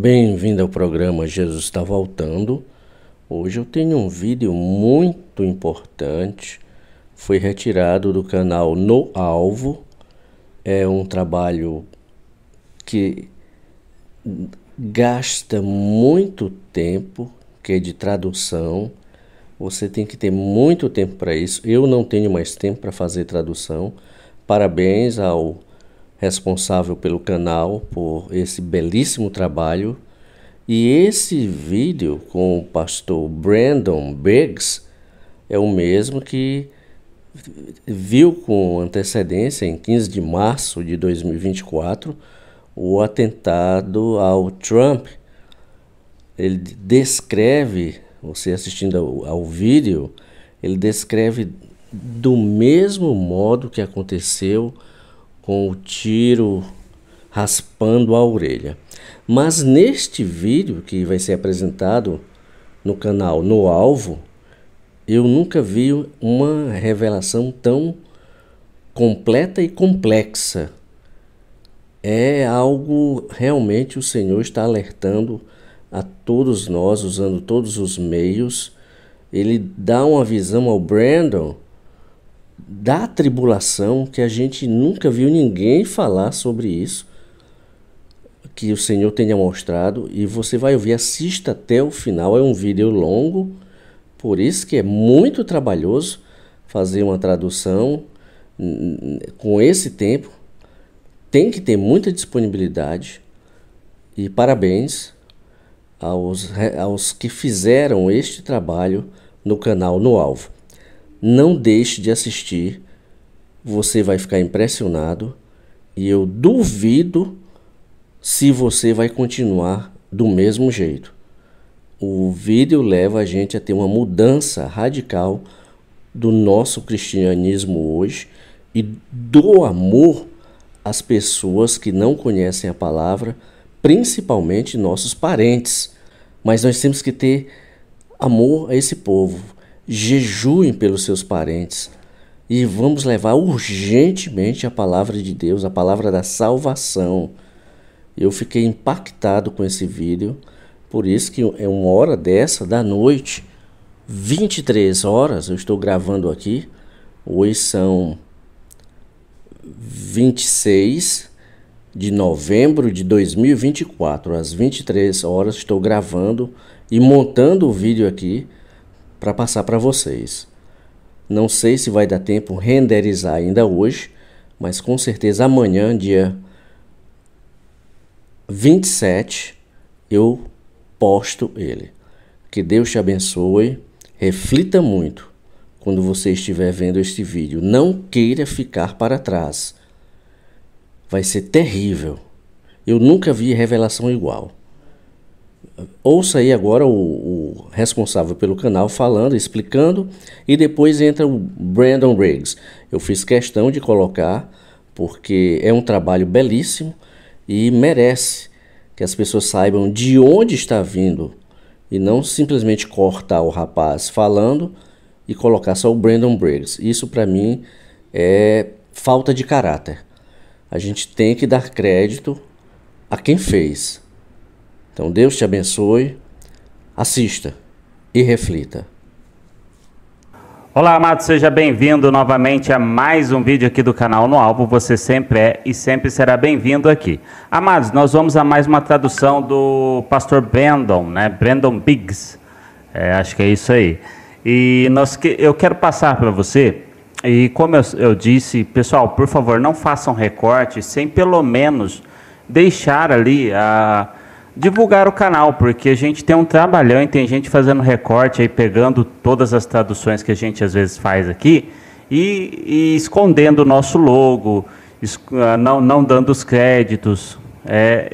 Bem-vindo ao programa Jesus está Voltando. Hoje eu tenho um vídeo muito importante. Foi retirado do canal No Alvo. É um trabalho que gasta muito tempo, que é de tradução. Você tem que ter muito tempo para isso. Eu não tenho mais tempo para fazer tradução. Parabéns ao responsável pelo canal por esse belíssimo trabalho. E esse vídeo com o pastor Brandon Biggs é o mesmo que viu com antecedência, em 15 de março de 2024, o atentado ao Trump. Ele descreve, você assistindo ao vídeo, ele descreve do mesmo modo que aconteceu com o tiro raspando a orelha. Mas neste vídeo que vai ser apresentado no canal No Alvo, eu nunca vi uma revelação tão completa e complexa. É algo, realmente o Senhor está alertando a todos nós, usando todos os meios. Ele dá uma visão ao Brandon da tribulação que a gente nunca viu ninguém falar sobre isso, que o Senhor tenha mostrado, e você vai ouvir, assista até o final. É um vídeo longo, por isso que é muito trabalhoso fazer uma tradução com esse tempo. Tem que ter muita disponibilidade, e parabéns aos que fizeram este trabalho no canal No Alvo. Não deixe de assistir, você vai ficar impressionado, e eu duvido se você vai continuar do mesmo jeito. O vídeo leva a gente a ter uma mudança radical do nosso cristianismo hoje e do amor às pessoas que não conhecem a palavra, principalmente nossos parentes. Mas nós temos que ter amor a esse povo. Jejuem pelos seus parentes e vamos levar urgentemente a palavra de Deus, a palavra da salvação. Eu fiquei impactado com esse vídeo, por isso que é uma hora dessa da noite, 23 horas, eu estou gravando aqui. Hoje são 26 de novembro de 2024, às 23 horas estou gravando e montando o vídeo aqui para passar para vocês. Não sei se vai dar tempo renderizar ainda hoje, mas com certeza amanhã, dia 27, eu posto ele. Que Deus te abençoe. Reflita muito quando você estiver vendo este vídeo. Não queira ficar para trás. Vai ser terrível. Eu nunca vi revelação igual. Ouça aí agora o responsável pelo canal falando, explicando, e depois entra o Brandon Biggs. Eu fiz questão de colocar porque é um trabalho belíssimo e merece que as pessoas saibam de onde está vindo e não simplesmente cortar o rapaz falando e colocar só o Brandon Biggs. Isso para mim é falta de caráter. A gente tem que dar crédito a quem fez. Então Deus te abençoe, assista e reflita. Olá, amado, seja bem-vindo novamente a mais um vídeo aqui do canal No Alvo. Você sempre é e sempre será bem-vindo aqui. Amados, nós vamos a mais uma tradução do pastor Brandon, né? Brandon Biggs, acho que é isso aí. E eu quero passar para você, e como eu disse, pessoal, por favor, não façam recorte sem pelo menos deixar ali divulgar o canal, porque a gente tem um trabalhão e tem gente fazendo recorte aí, pegando todas as traduções que a gente às vezes faz aqui e escondendo o nosso logo, não dando os créditos.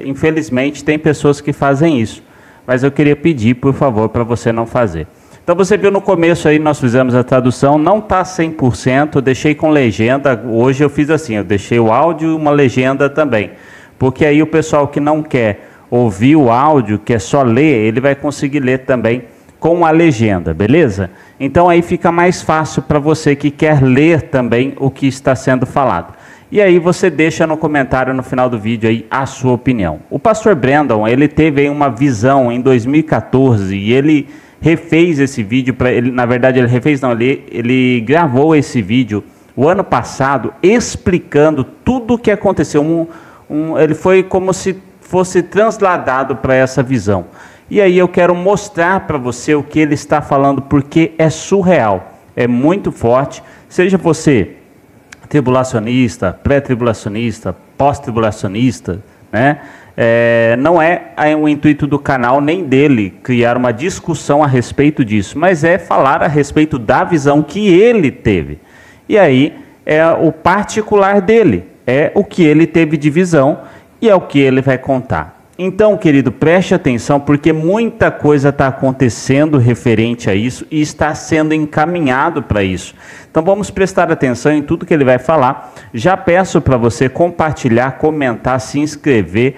Infelizmente tem pessoas que fazem isso, mas eu queria pedir, por favor, para você não fazer. Então você viu no começo aí, nós fizemos a tradução, não está 100%, eu deixei com legenda. Hoje eu fiz assim, eu deixei o áudio e uma legenda também, porque aí o pessoal que não quer ouvir o áudio, que é só ler, ele vai conseguir ler também com a legenda, beleza? Então aí fica mais fácil para você que quer ler também o que está sendo falado. E aí você deixa no comentário no final do vídeo aí a sua opinião. O pastor Brandon, ele teve aí uma visão em 2014 e ele refez esse vídeo para ele, na verdade ele refez não, ele gravou esse vídeo o ano passado explicando tudo o que aconteceu. Ele foi como se fosse transladado para essa visão. E aí eu quero mostrar para você o que ele está falando, porque é surreal, é muito forte. Seja você tribulacionista, pré-tribulacionista, pós-tribulacionista, né? Não é o intuito do canal nem dele criar uma discussão a respeito disso, mas é falar a respeito da visão que ele teve. E aí é o particular dele, é o que ele teve de visão e é o que ele vai contar. Então, querido, preste atenção, porque muita coisa está acontecendo referente a isso e está sendo encaminhado para isso. Então, vamos prestar atenção em tudo que ele vai falar. Já peço para você compartilhar, comentar, se inscrever.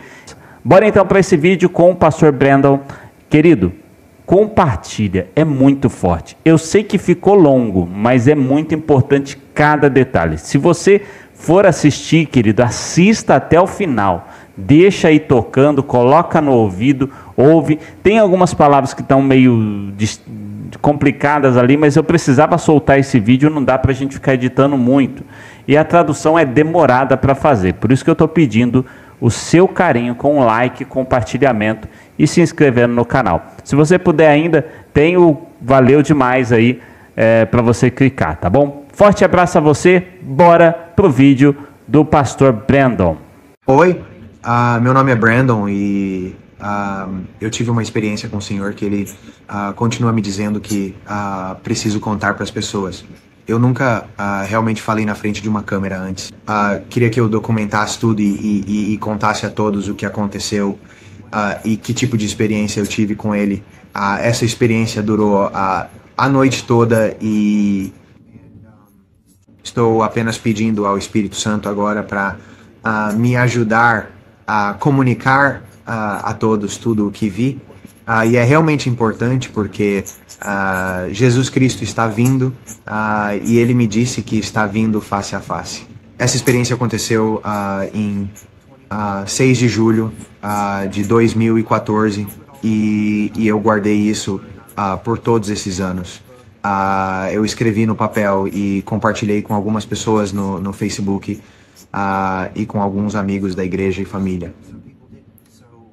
Bora então para esse vídeo com o pastor Brandon. Querido, compartilha, é muito forte. Eu sei que ficou longo, mas é muito importante cada detalhe. Se você for assistir, querido, assista até o final. Deixa aí tocando, coloca no ouvido, ouve. Tem algumas palavras que estão meio complicadas ali, mas eu precisava soltar esse vídeo, não dá para a gente ficar editando muito. E a tradução é demorada para fazer, por isso que eu estou pedindo o seu carinho com um like, compartilhamento e se inscrevendo no canal. Se você puder ainda, tem o valeu demais aí para você clicar, tá bom? Forte abraço a você, bora pro vídeo do pastor Brandon. Oi. Meu nome é Brandon e eu tive uma experiência com o Senhor que Ele continua me dizendo que preciso contar para as pessoas. Eu nunca realmente falei na frente de uma câmera antes. Queria que eu documentasse tudo e contasse a todos o que aconteceu e que tipo de experiência eu tive com Ele. Essa experiência durou a noite toda e estou apenas pedindo ao Espírito Santo agora para me ajudar a comunicar a todos tudo o que vi. E é realmente importante porque Jesus Cristo está vindo e Ele me disse que está vindo face a face. Essa experiência aconteceu em 6 de julho de 2014 e eu guardei isso por todos esses anos. Eu escrevi no papel e compartilhei com algumas pessoas no Facebook e com alguns amigos da igreja e família.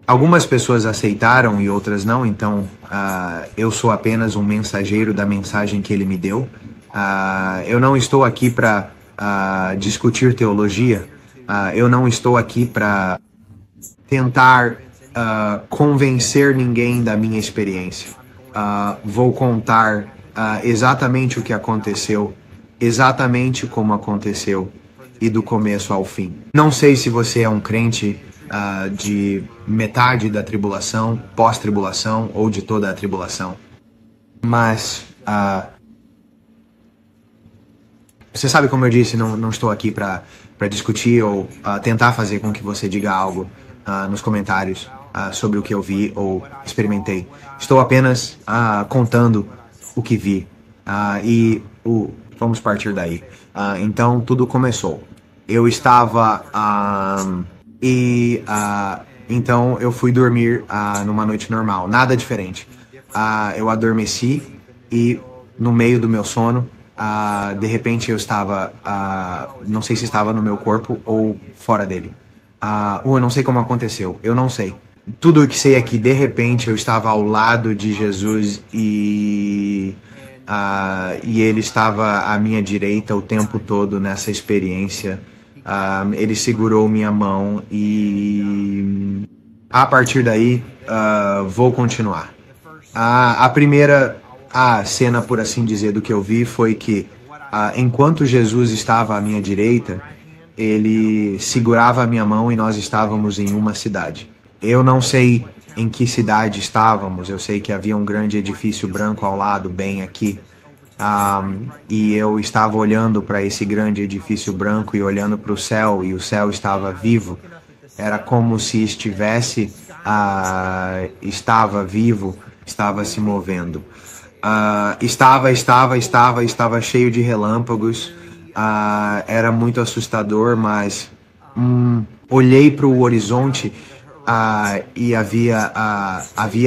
Algumas pessoas aceitaram e outras não, então eu sou apenas um mensageiro da mensagem que Ele me deu. Eu não estou aqui para discutir teologia, eu não estou aqui para tentar convencer ninguém da minha experiência. Vou contar exatamente o que aconteceu, exatamente como aconteceu e do começo ao fim. Não sei se você é um crente de metade da tribulação, pós-tribulação ou de toda a tribulação, mas você sabe, como eu disse, não estou aqui para discutir ou tentar fazer com que você diga algo nos comentários sobre o que eu vi ou experimentei. Estou apenas contando o que vi vamos partir daí. Então tudo começou. Eu estava então eu fui dormir numa noite normal, nada diferente. Eu adormeci e no meio do meu sono, de repente eu estava, não sei se estava no meu corpo ou fora dele. Eu não sei como aconteceu, eu não sei. Tudo o que sei é que de repente eu estava ao lado de Jesus e Ele estava à minha direita o tempo todo nessa experiência. Ele segurou minha mão e a partir daí vou continuar. A primeira cena, por assim dizer, do que eu vi foi que enquanto Jesus estava à minha direita, Ele segurava a minha mão e nós estávamos em uma cidade. Eu não sei em que cidade estávamos, eu sei que havia um grande edifício branco ao lado, bem aqui. E eu estava olhando para esse grande edifício branco e olhando para o céu, e o céu estava vivo. Era como se estava vivo, estava se movendo. Estava cheio de relâmpagos, Era muito assustador, mas olhei para o horizonte e havia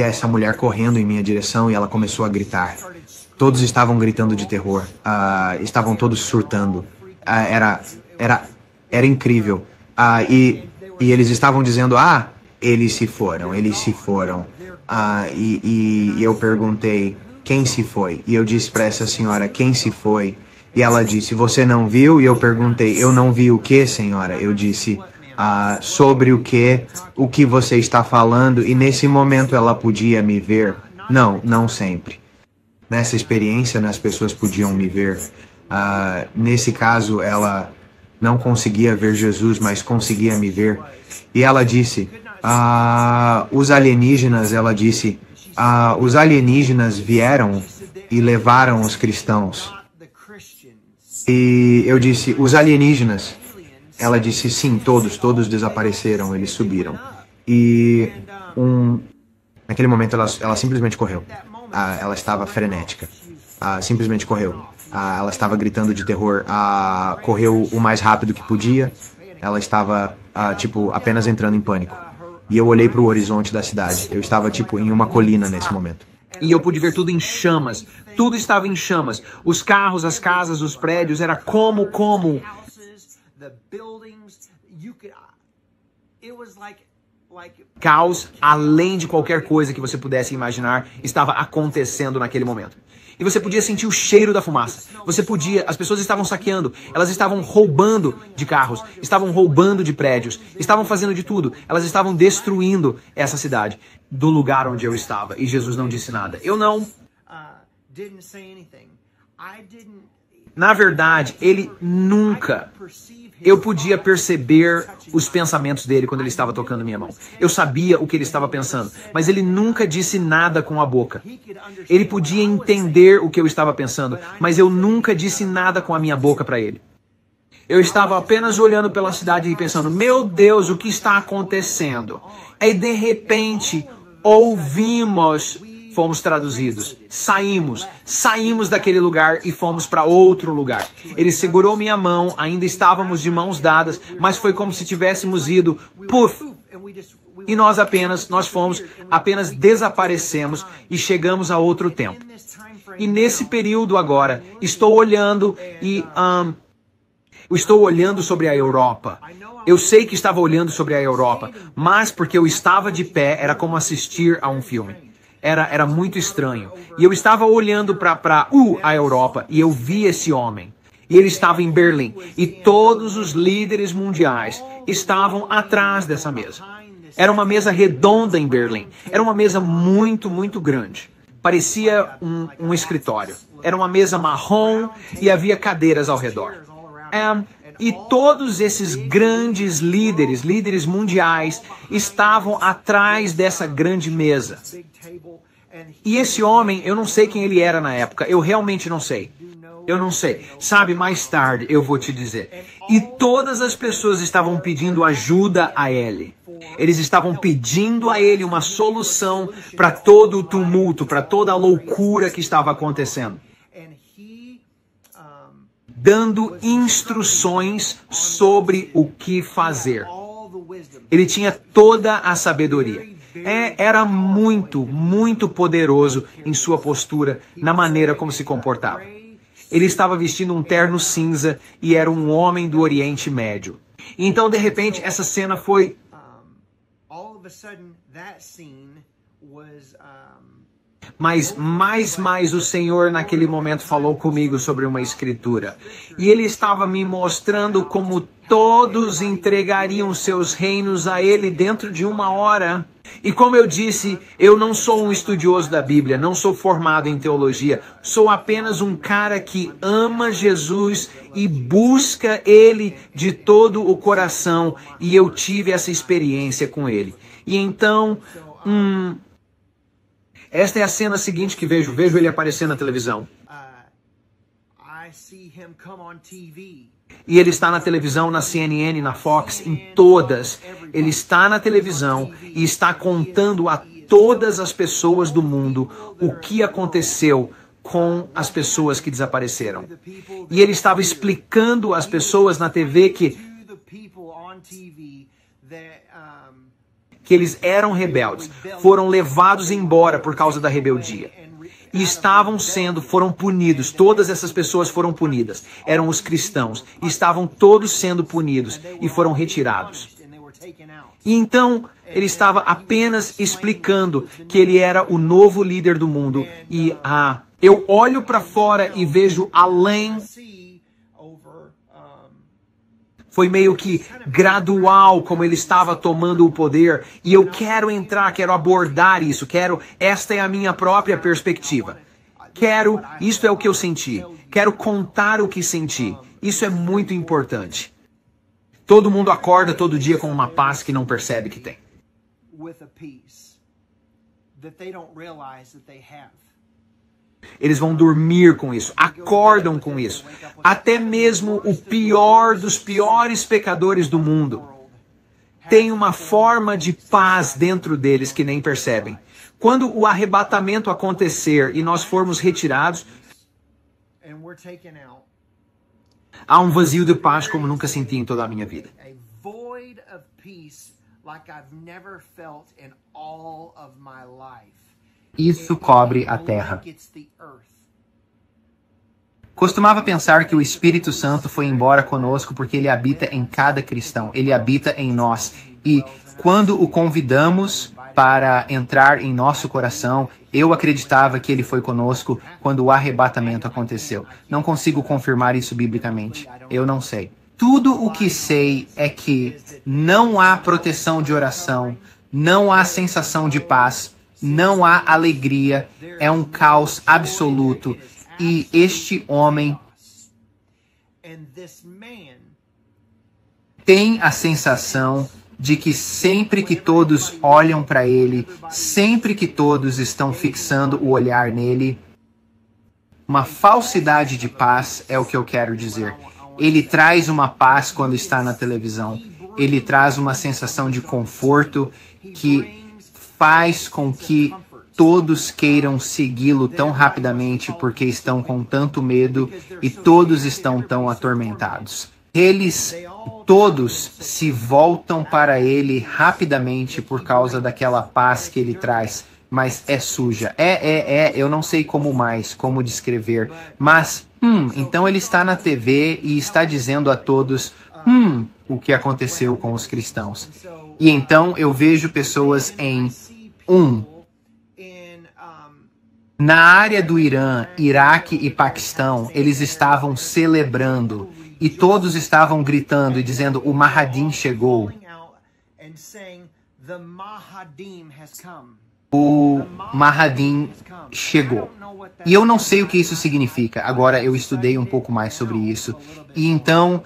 essa mulher correndo em minha direção e ela começou a gritar. Todos estavam gritando de terror, estavam todos surtando. Era incrível. E eles estavam dizendo, eles se foram. E eu perguntei, quem se foi? E eu disse para essa senhora, quem se foi? E ela disse, você não viu? E eu perguntei, eu não vi o que, senhora? Eu disse, sobre o que você está falando. E nesse momento ela podia me ver? Não sempre. Nessa experiência, as pessoas podiam me ver. Nesse caso, ela não conseguia ver Jesus, mas conseguia me ver. E ela disse, os alienígenas vieram e levaram os cristãos. E eu disse, os alienígenas? Ela disse, sim, todos desapareceram, eles subiram. E naquele momento ela simplesmente correu. Ela estava frenética. Simplesmente correu. Ela estava gritando de terror. Correu o mais rápido que podia. Ela estava, apenas entrando em pânico. E eu olhei para o horizonte da cidade. Eu estava, em uma colina nesse momento. E eu pude ver tudo em chamas. Tudo estava em chamas. Os carros, as casas, os prédios. Era como... Caos, além de qualquer coisa que você pudesse imaginar, estava acontecendo naquele momento. E você podia sentir o cheiro da fumaça. As pessoas estavam saqueando, elas estavam roubando de carros, estavam roubando de prédios, estavam fazendo de tudo. Elas estavam destruindo essa cidade, do lugar onde eu estava. E Jesus não disse nada. Na verdade, ele nunca... Eu podia perceber os pensamentos dele quando ele estava tocando minha mão. Eu sabia o que ele estava pensando, mas ele nunca disse nada com a boca. Ele podia entender o que eu estava pensando, mas eu nunca disse nada com a minha boca para ele. Eu estava apenas olhando pela cidade e pensando, meu Deus, o que está acontecendo? Aí, de repente, fomos traduzidos, saímos daquele lugar e fomos para outro lugar. Ele segurou minha mão, ainda estávamos de mãos dadas, mas foi como se tivéssemos ido, e nós apenas desaparecemos e chegamos a outro tempo. E nesse período agora, estou olhando sobre a Europa. Eu sei que estava olhando sobre a Europa, mas porque eu estava de pé, era como assistir a um filme. Era muito estranho. E eu estava olhando para a Europa e eu vi esse homem. E ele estava em Berlim. E todos os líderes mundiais estavam atrás dessa mesa. Era uma mesa redonda em Berlim. Era uma mesa muito, muito grande. Parecia um escritório. Era uma mesa marrom e havia cadeiras ao redor. E todos esses grandes líderes mundiais, estavam atrás dessa grande mesa. E esse homem, eu não sei quem ele era na época, eu realmente não sei. Eu não sei. Sabe, mais tarde eu vou te dizer. E todas as pessoas estavam pedindo ajuda a ele. Eles estavam pedindo a ele uma solução para todo o tumulto, para toda a loucura que estava acontecendo. Dando instruções sobre o que fazer. Ele tinha toda a sabedoria. Era muito, muito poderoso em sua postura, na maneira como se comportava. Ele estava vestindo um terno cinza e era um homem do Oriente Médio. E então, de repente, essa cena foi... Mas mais o Senhor naquele momento falou comigo sobre uma escritura. E Ele estava me mostrando como todos entregariam seus reinos a Ele dentro de 1 hora. E como eu disse, eu não sou um estudioso da Bíblia, não sou formado em teologia. Sou apenas um cara que ama Jesus e busca Ele de todo o coração. E eu tive essa experiência com Ele. E então... Esta é a cena seguinte que vejo ele aparecer na televisão. E ele está na televisão, na CNN, na Fox, em todas. Ele está na televisão e está contando a todas as pessoas do mundo o que aconteceu com as pessoas que desapareceram. E ele estava explicando às pessoas na TV que eles eram rebeldes, foram levados embora por causa da rebeldia. E foram punidos, todas essas pessoas foram punidas. Eram os cristãos, e estavam todos sendo punidos e foram retirados. E então, ele estava apenas explicando que ele era o novo líder do mundo. E eu olho para fora e vejo além. Foi meio que gradual como ele estava tomando o poder. E eu quero quero abordar isso. Esta é a minha própria perspectiva. Isto é o que eu senti. Quero contar o que senti. Isso é muito importante. Todo mundo acorda todo dia com uma paz que não percebe que tem. Eles vão dormir com isso, acordam com isso. Até mesmo o pior dos piores pecadores do mundo tem uma forma de paz dentro deles que nem percebem. Quando o arrebatamento acontecer e nós formos retirados, há um vazio de paz como nunca senti em toda a minha vida. Isso cobre a terra. Costumava pensar que o Espírito Santo foi embora conosco porque ele habita em cada cristão, ele habita em nós. E quando o convidamos para entrar em nosso coração, eu acreditava que ele foi conosco quando o arrebatamento aconteceu. Não consigo confirmar isso biblicamente. Eu não sei. Tudo o que sei é que não há proteção de oração, não há sensação de paz, não há alegria, é um caos absoluto. E este homem tem a sensação de que sempre que todos olham para ele, sempre que todos estão fixando o olhar nele, uma falsidade de paz é o que eu quero dizer. Ele traz uma paz quando está na televisão. Ele traz uma sensação de conforto que faz com que todos queiram segui-lo tão rapidamente porque estão com tanto medo e todos estão tão atormentados. Eles todos se voltam para ele rapidamente por causa daquela paz que ele traz, mas é suja. Eu não sei como descrever, mas então ele está na TV e está dizendo a todos o que aconteceu com os cristãos. E então eu vejo pessoas na área do Irã, Iraque e Paquistão, eles estavam celebrando e todos estavam gritando e dizendo: o Mahdi chegou. O Mahdi chegou. E eu não sei o que isso significa. Agora eu estudei um pouco mais sobre isso. E então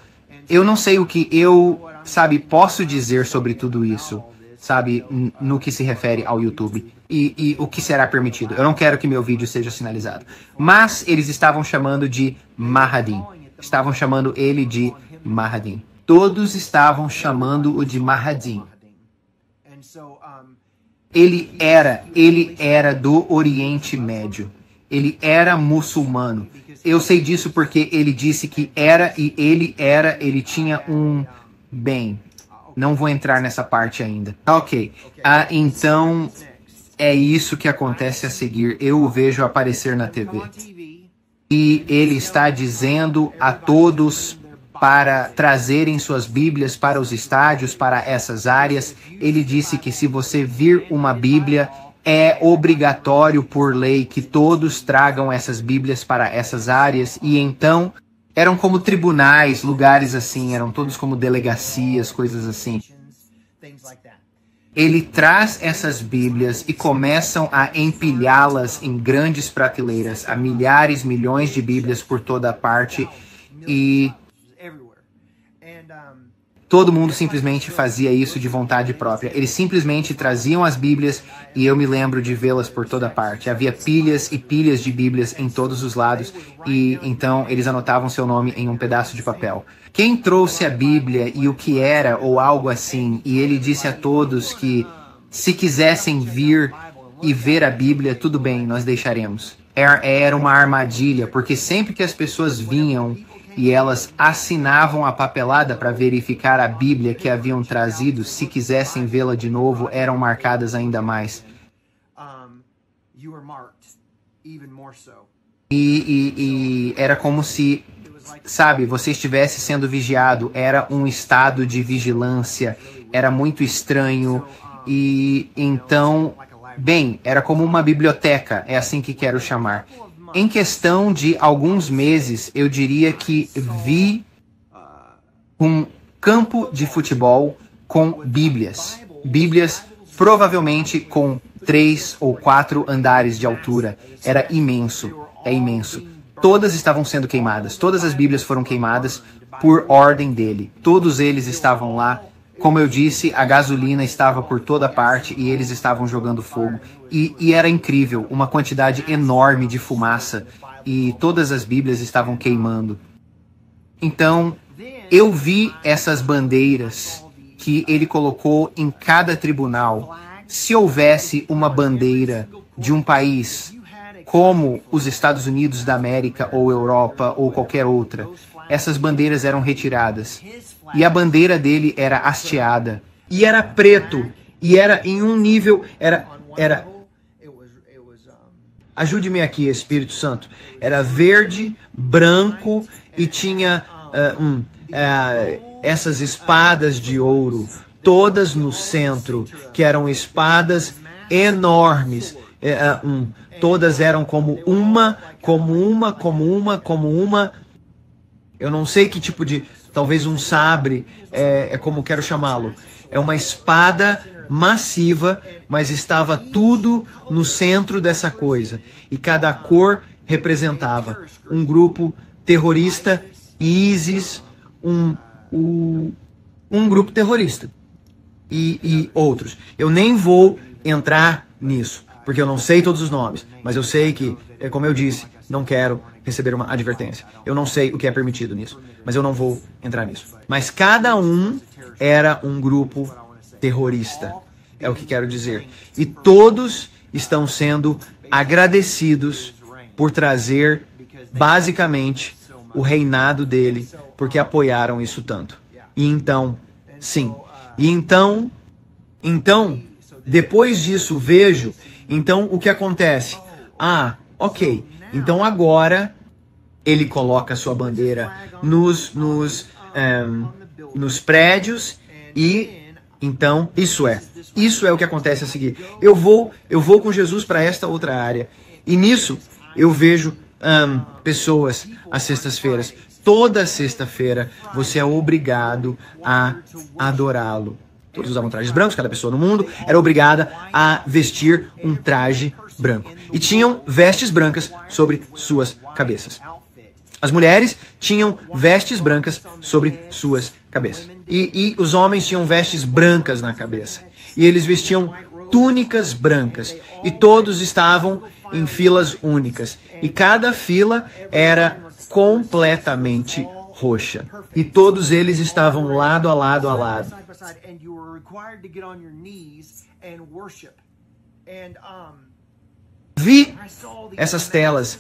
eu não sei o que eu, posso dizer sobre tudo isso, no que se refere ao YouTube. E o que será permitido. Eu não quero que meu vídeo seja sinalizado. Mas eles estavam chamando de Mahdi. Estavam chamando ele de Mahdi. Todos estavam chamando-o de Mahdi. Ele era do Oriente Médio. Ele era muçulmano. Eu sei disso porque ele disse que era e ele tinha um bem. Não vou entrar nessa parte ainda. Ok. Então é isso que acontece a seguir. Eu o vejo aparecer na TV. E ele está dizendo a todos para trazerem suas Bíblias para os estádios, para essas áreas. Ele disse que se você vir uma Bíblia, é obrigatório por lei que todos tragam essas Bíblias para essas áreas. E então eram como tribunais, lugares assim, eram todos como delegacias, coisas assim. Ele traz essas Bíblias e começam a empilhá-las em grandes prateleiras, há milhares, milhões de Bíblias por toda parte, e todo mundo simplesmente fazia isso de vontade própria. Eles simplesmente traziam as Bíblias e eu me lembro de vê-las por toda parte. Havia pilhas e pilhas de Bíblias em todos os lados e então eles anotavam seu nome em um pedaço de papel. Quem trouxe a Bíblia e o que era ou algo assim, e ele disse a todos que se quisessem vir e ver a Bíblia, tudo bem, nós deixaremos. era uma armadilha, porque sempre que as pessoas vinham e elas assinavam a papelada para verificar a Bíblia que haviam trazido, se quisessem vê-la de novo, eram marcadas ainda mais. E era como se, sabe, você estivesse sendo vigiado. Era um estado de vigilância, era muito estranho. E então, bem, era como uma biblioteca, é assim que quero chamar. Em questão de alguns meses, eu diria que vi um campo de futebol com Bíblias. Bíblias provavelmente com 3 ou 4 andares de altura. Era imenso, é imenso. Todas estavam sendo queimadas, todas as Bíblias foram queimadas por ordem dele. Todos eles estavam lá. Como eu disse, a gasolina estava por toda parte e eles estavam jogando fogo. E era incrível, uma quantidade enorme de fumaça e todas as Bíblias estavam queimando. Então, eu vi essas bandeiras que ele colocou em cada tribunal. Se houvesse uma bandeira de um país como os Estados Unidos da América ou Europa ou qualquer outra, essas bandeiras eram retiradas. E a bandeira dele era hasteada. E era preto. E era em um nível... Ajude-me aqui, Espírito Santo. Era verde, branco e tinha essas espadas de ouro, todas no centro, que eram espadas enormes. Todas eram como uma. Eu não sei que tipo de... Talvez um sabre, é como quero chamá-lo. É uma espada massiva, mas estava tudo no centro dessa coisa. E cada cor representava um grupo terrorista, ISIS, um grupo terrorista. E outros. Eu nem vou entrar nisso, porque eu não sei todos os nomes. Mas eu sei que, como eu disse, não quero receber uma advertência. Eu não sei o que é permitido nisso, mas eu não vou entrar nisso. Mas cada um era um grupo terrorista, é o que quero dizer. E todos estão sendo agradecidos por trazer, basicamente, o reinado dele, porque apoiaram isso tanto. E então, sim. E então, depois disso, vejo, então o que acontece? Ok, então agora ele coloca a sua bandeira nos prédios e então isso é o que acontece a seguir. Eu vou com Jesus para esta outra área e nisso eu vejo pessoas às sextas-feiras. Toda sexta-feira você é obrigado a adorá-lo. Todos usavam trajes brancos, cada pessoa no mundo era obrigada a vestir um traje branco. E tinham vestes brancas sobre suas cabeças. As mulheres tinham vestes brancas sobre suas cabeças. E os homens tinham vestes brancas na cabeça. E eles vestiam túnicas brancas. E todos estavam em filas únicas. E cada fila era completamente roxa. E todos eles estavam lado a lado a lado. Vi essas telas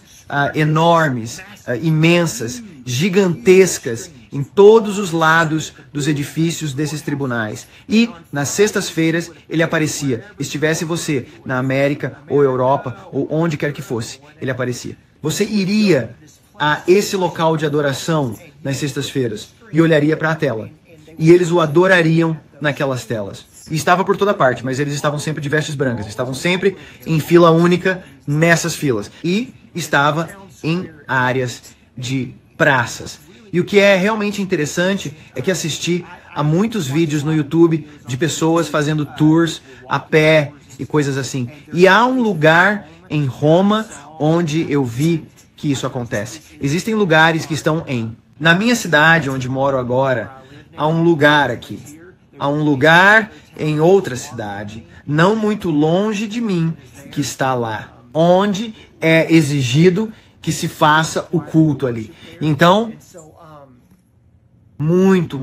enormes, imensas, gigantescas, em todos os lados dos edifícios desses tribunais. E nas sextas-feiras ele aparecia. Estivesse você na América ou Europa ou onde quer que fosse, ele aparecia. Você iria a esse local de adoração nas sextas-feiras e olharia para a tela. E eles o adorariam naquelas telas. E estava por toda parte, mas eles estavam sempre de vestes brancas. Estavam sempre em fila única nessas filas. E estava em áreas de praças. E o que é realmente interessante é que assisti a muitos vídeos no YouTube de pessoas fazendo tours a pé e coisas assim. E há um lugar em Roma onde eu vi que isso acontece. Existem lugares que estão na minha cidade, onde moro agora, há um lugar aqui. Há um lugar em outra cidade, não muito longe de mim, que está lá, onde é exigido que se faça o culto ali. Então, muito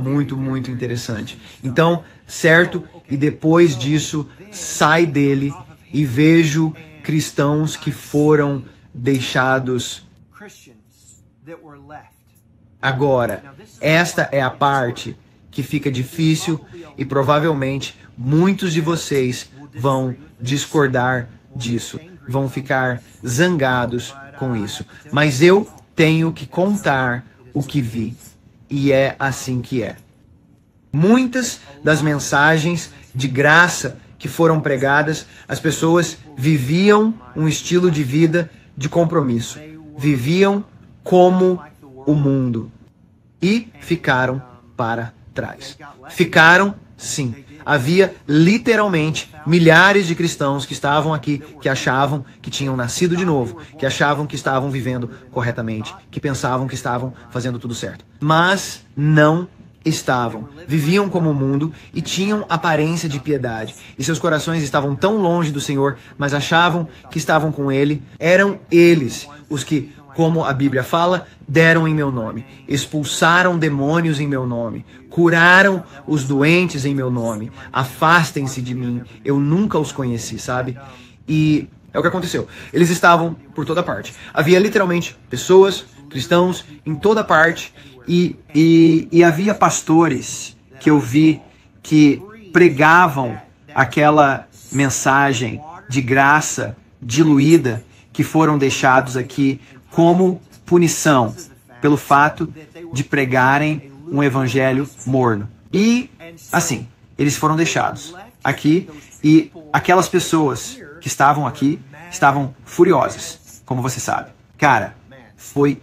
interessante. Então, certo? E depois disso, sai dele e vejo cristãos que foram deixados. Agora, esta é a parte que fica difícil e provavelmente muitos de vocês vão discordar disso, vão ficar zangados com isso. Mas eu tenho que contar o que vi, e é assim que é. Muitas das mensagens de graça que foram pregadas, as pessoas viviam um estilo de vida de compromisso, viviam como o mundo e ficaram para trás. Ficaram, sim. Havia literalmente milhares de cristãos que estavam aqui, que achavam que tinham nascido de novo, que achavam que estavam vivendo corretamente, que pensavam que estavam fazendo tudo certo. Mas não estavam. Viviam como o mundo e tinham aparência de piedade. E seus corações estavam tão longe do Senhor, mas achavam que estavam com Ele. Eram eles os que, como a Bíblia fala, deram em meu nome, expulsaram demônios em meu nome, curaram os doentes em meu nome. Afastem-se de mim, eu nunca os conheci, sabe? E é o que aconteceu. Eles estavam por toda parte. Havia literalmente pessoas, cristãos, em toda parte. E havia pastores que eu vi que pregavam aquela mensagem de graça diluída que foram deixados aqui como punição pelo fato de pregarem um evangelho morno. E, assim, eles foram deixados aqui e aquelas pessoas que estavam aqui estavam furiosas, como você sabe. Cara, foi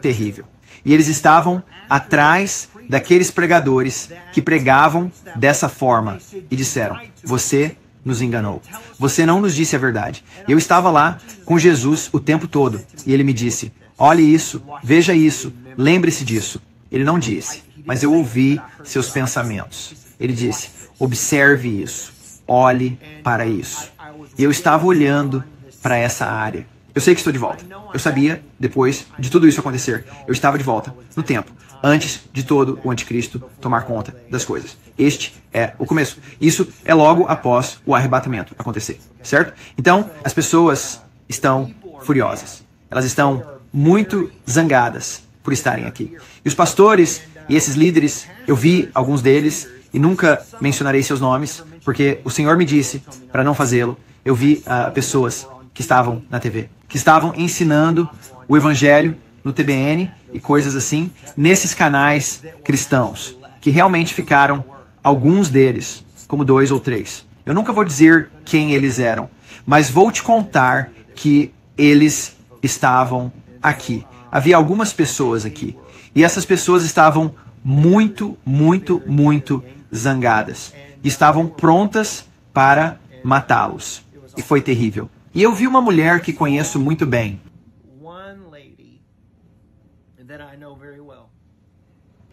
terrível. E eles estavam atrás daqueles pregadores que pregavam dessa forma e disseram: você nos enganou. Você não nos disse a verdade. Eu estava lá com Jesus o tempo todo e ele me disse: olhe isso, veja isso, lembre-se disso. Ele não disse, mas eu ouvi seus pensamentos. Ele disse: observe isso, olhe para isso. E eu estava olhando para essa área. Eu sei que estou de volta. Eu sabia, depois de tudo isso acontecer, eu estava de volta no tempo, antes de todo o anticristo tomar conta das coisas. Este é o começo. Isso é logo após o arrebatamento acontecer, certo? Então, as pessoas estão furiosas. Elas estão muito zangadas por estarem aqui. E os pastores e esses líderes, eu vi alguns deles e nunca mencionarei seus nomes, porque o Senhor me disse para não fazê-lo. Eu vi pessoas que estavam na TV, que estavam ensinando o evangelho no TBN e coisas assim, nesses canais cristãos, que realmente ficaram, alguns deles, como 2 ou 3. Eu nunca vou dizer quem eles eram, mas vou te contar que eles estavam aqui. Havia algumas pessoas aqui, e essas pessoas estavam muito, muito, muito zangadas. E estavam prontas para matá-los. E foi terrível. E eu vi uma mulher que conheço muito bem.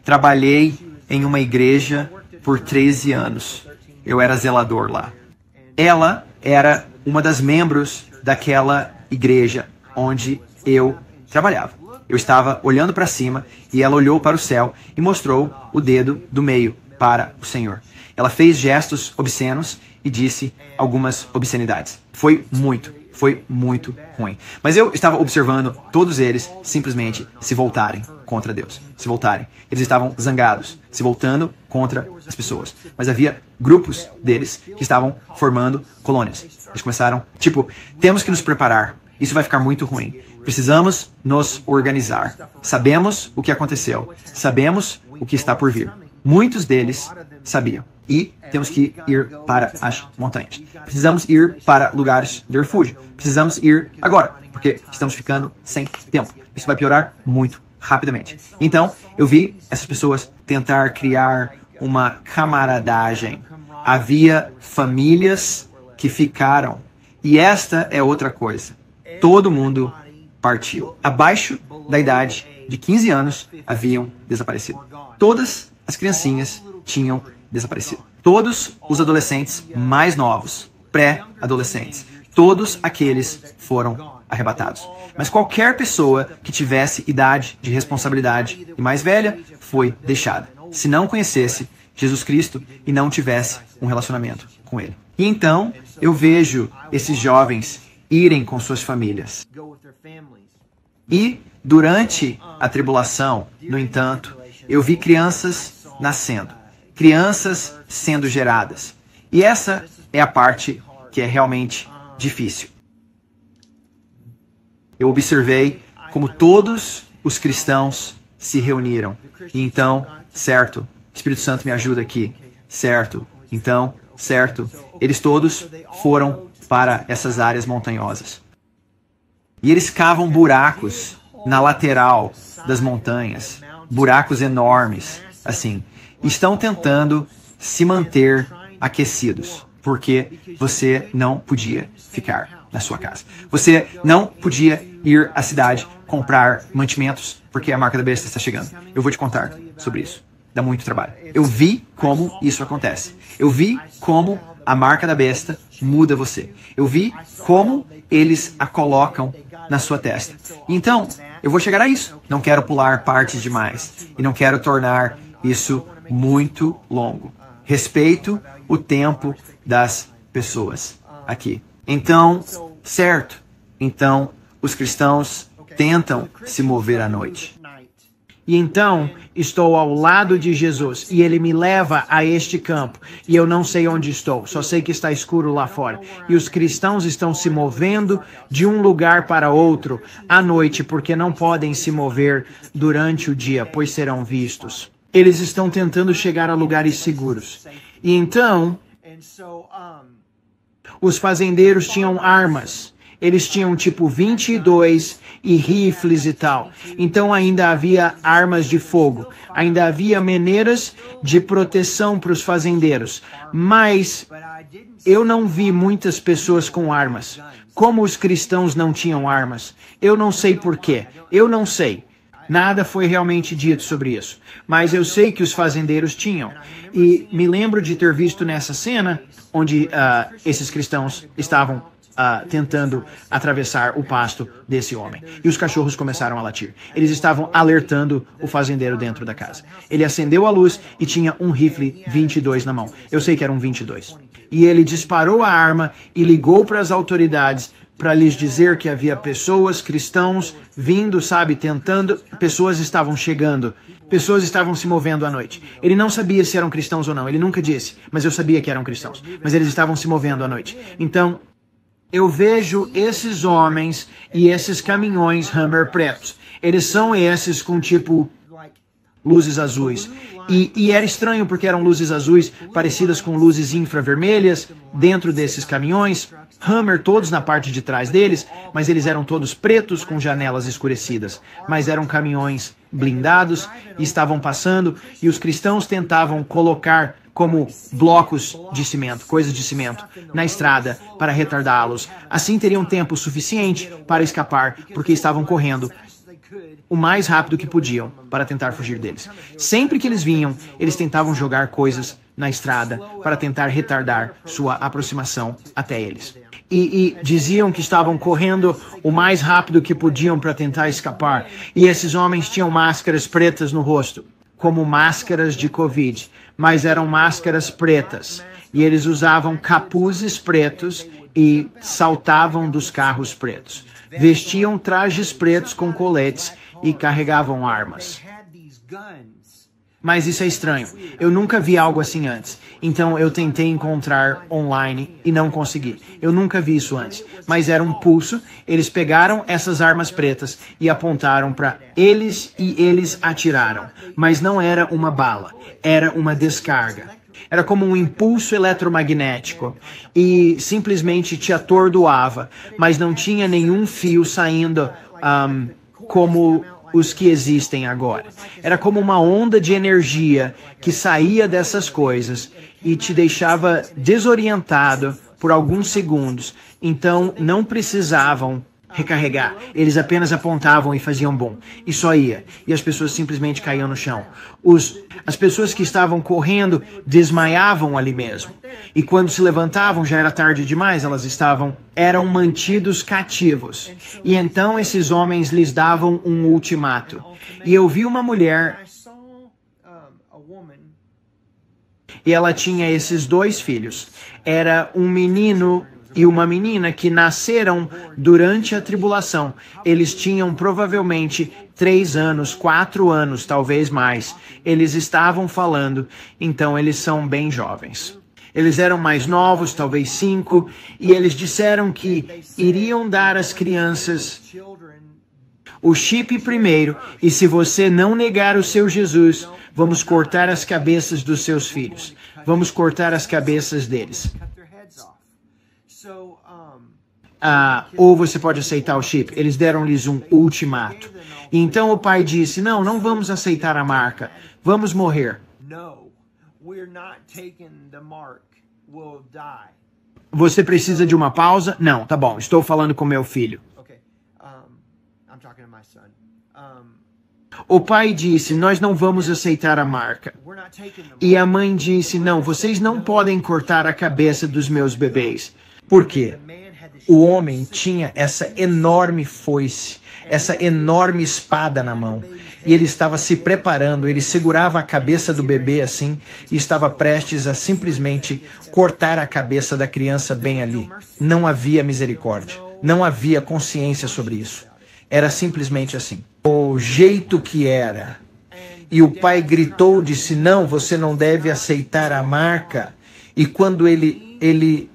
Trabalhei em uma igreja por 13 anos. Eu era zelador lá. Ela era uma das membros daquela igreja onde eu trabalhava. Eu estava olhando para cima e ela olhou para o céu e mostrou o dedo do meio para o Senhor. Ela fez gestos obscenos e disse algumas obscenidades. Foi muito ruim. Mas eu estava observando todos eles simplesmente se voltarem contra Deus. Se voltarem. Eles estavam zangados, se voltando contra as pessoas. Mas havia grupos deles que estavam formando colônias. Eles começaram, tipo, temos que nos preparar. Isso vai ficar muito ruim. Precisamos nos organizar. Sabemos o que aconteceu. Sabemos o que está por vir. Muitos deles sabiam. E temos que ir para as montanhas. Precisamos ir para lugares de refúgio. Precisamos ir agora, porque estamos ficando sem tempo. Isso vai piorar muito rapidamente. Então, eu vi essas pessoas tentar criar uma camaradagem. Havia famílias que ficaram. E esta é outra coisa. Todo mundo partiu. Abaixo da idade de 15 anos haviam desaparecido. Todas as criancinhas tinham desaparecido. Todos os adolescentes mais novos, pré-adolescentes, todos aqueles foram arrebatados. Mas qualquer pessoa que tivesse idade de responsabilidade e mais velha foi deixada, se não conhecesse Jesus Cristo e não tivesse um relacionamento com Ele. E então eu vejo esses jovens irem com suas famílias. E durante a tribulação, no entanto, eu vi crianças nascendo, crianças sendo geradas. E essa é a parte que é realmente difícil. Eu observei como todos os cristãos se reuniram. E então, certo, Espírito Santo me ajuda aqui. Certo, então, certo, eles todos foram para essas áreas montanhosas. E eles cavam buracos na lateral das montanhas, buracos enormes, assim. Estão tentando se manter aquecidos, porque você não podia ficar na sua casa. Você não podia ir à cidade comprar mantimentos, porque a marca da besta está chegando. Eu vou te contar sobre isso. Dá muito trabalho. Eu vi como isso acontece. Eu vi como a marca da besta muda você. Eu vi como eles a colocam na sua testa. Então, eu vou chegar a isso. Não quero pular partes demais. E não quero tornar isso muito longo. Respeito o tempo das pessoas aqui. Então, certo. Então, os cristãos tentam se mover à noite. E então, estou ao lado de Jesus e ele me leva a este campo. E eu não sei onde estou, só sei que está escuro lá fora. E os cristãos estão se movendo de um lugar para outro à noite, porque não podem se mover durante o dia, pois serão vistos. Eles estão tentando chegar a lugares seguros. E então, os fazendeiros tinham armas. Eles tinham tipo 22 e rifles e tal. Então ainda havia armas de fogo. Ainda havia maneiras de proteção para os fazendeiros. Mas eu não vi muitas pessoas com armas. Como os cristãos não tinham armas? Eu não sei por quê. Eu não sei. Nada foi realmente dito sobre isso. Mas eu sei que os fazendeiros tinham. E me lembro de ter visto nessa cena onde esses cristãos estavam tentando atravessar o pasto desse homem. E os cachorros começaram a latir. Eles estavam alertando o fazendeiro dentro da casa. Ele acendeu a luz e tinha um rifle 22 na mão. Eu sei que era um 22. E ele disparou a arma e ligou para as autoridades para lhes dizer que havia pessoas, cristãos, vindo, sabe, tentando. Pessoas estavam chegando. Pessoas estavam se movendo à noite. Ele não sabia se eram cristãos ou não. Ele nunca disse. Mas eu sabia que eram cristãos. Mas eles estavam se movendo à noite. Então, eu vejo esses homens e esses caminhões Hummer pretos. Eles são esses com tipo luzes azuis. E era estranho porque eram luzes azuis parecidas com luzes infravermelhas dentro desses caminhões. Hummer todos na parte de trás deles, mas eles eram todos pretos com janelas escurecidas. Mas eram caminhões blindados e estavam passando e os cristãos tentavam colocar como blocos de cimento, coisas de cimento, na estrada para retardá-los. Assim teriam tempo suficiente para escapar, porque estavam correndo o mais rápido que podiam para tentar fugir deles. Sempre que eles vinham, eles tentavam jogar coisas na estrada para tentar retardar sua aproximação até eles. E diziam que estavam correndo o mais rápido que podiam para tentar escapar. E esses homens tinham máscaras pretas no rosto, como máscaras de Covid, mas eram máscaras pretas. E eles usavam capuzes pretos e saltavam dos carros pretos. Vestiam trajes pretos com coletes e carregavam armas. Mas isso é estranho. Eu nunca vi algo assim antes. Então eu tentei encontrar online e não consegui. Eu nunca vi isso antes. Mas era um pulso. Eles pegaram essas armas pretas e apontaram para eles e eles atiraram. Mas não era uma bala. Era uma descarga. Era como um impulso eletromagnético e simplesmente te atordoava. Mas não tinha nenhum fio saindo como os que existem agora. Era como uma onda de energia que saía dessas coisas e te deixava desorientado por alguns segundos. Então, não precisavam recarregar. Eles apenas apontavam e faziam bom. E só ia. E as pessoas simplesmente caíam no chão. As pessoas que estavam correndo desmaiavam ali mesmo. E quando se levantavam, já era tarde demais, eram mantidos cativos. E então esses homens lhes davam um ultimato. E eu vi uma mulher, e ela tinha esses 2 filhos. Era um menino e uma menina que nasceram durante a tribulação. Eles tinham provavelmente 3 anos, 4 anos, talvez mais. Eles estavam falando, então eles são bem jovens. Eles eram mais novos, talvez 5, e eles disseram que iriam dar às crianças o chip primeiro, e se você não negar o seu Jesus, vamos cortar as cabeças dos seus filhos. Vamos cortar as cabeças deles. Ou você pode aceitar o chip. Eles deram-lhes um ultimato. Então o pai disse, não vamos aceitar a marca. Vamos morrer. Você precisa de uma pausa? Não, tá bom, estou falando com meu filho. O pai disse, nós não vamos aceitar a marca. E a mãe disse, não, vocês não podem cortar a cabeça dos meus bebês. Por quê? O homem tinha essa enorme foice, essa enorme espada na mão. E ele estava se preparando, ele segurava a cabeça do bebê assim, e estava prestes a simplesmente cortar a cabeça da criança bem ali. Não havia misericórdia, não havia consciência sobre isso. Era simplesmente assim. O jeito que era. E o pai gritou, disse, não, você não deve aceitar a marca. E quando ele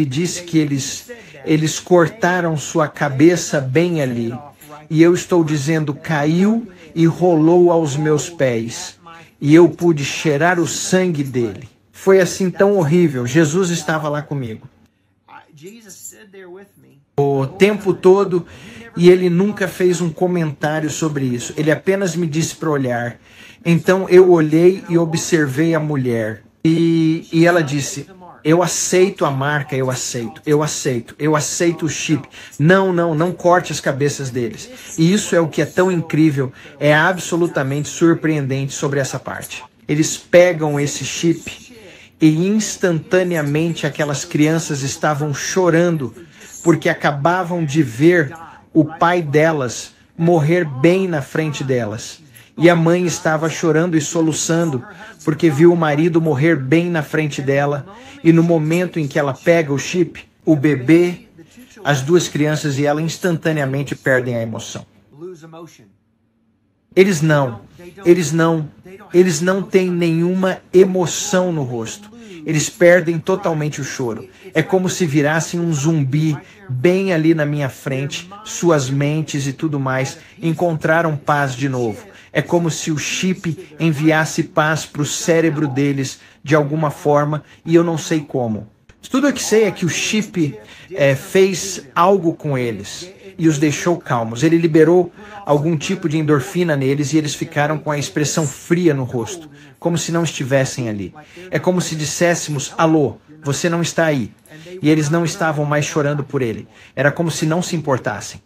disse que eles cortaram sua cabeça bem ali. E eu estou dizendo, caiu e rolou aos meus pés. E eu pude cheirar o sangue dele. Foi assim tão horrível. Jesus estava lá comigo o tempo todo, e ele nunca fez um comentário sobre isso. Ele apenas me disse para olhar. Então eu olhei e observei a mulher. E ela disse, eu aceito a marca, eu aceito o chip. Não corte as cabeças deles. E isso é o que é tão incrível, é absolutamente surpreendente sobre essa parte. Eles pegam esse chip e instantaneamente aquelas crianças estavam chorando, porque acabavam de ver o pai delas morrer bem na frente delas. E a mãe estava chorando e soluçando, porque viu o marido morrer bem na frente dela. E no momento em que ela pega o chip, o bebê, as duas crianças e ela instantaneamente perdem a emoção. Eles não têm nenhuma emoção no rosto. Eles perdem totalmente o choro. É como se virassem um zumbi bem ali na minha frente, suas mentes e tudo mais encontraram paz de novo. É como se o chip enviasse paz para o cérebro deles de alguma forma, e eu não sei como. Tudo o que sei é que o chip fez algo com eles e os deixou calmos. Ele liberou algum tipo de endorfina neles e eles ficaram com a expressão fria no rosto, como se não estivessem ali. É como se disséssemos, alô, você não está aí. E eles não estavam mais chorando por ele. Era como se não se importassem.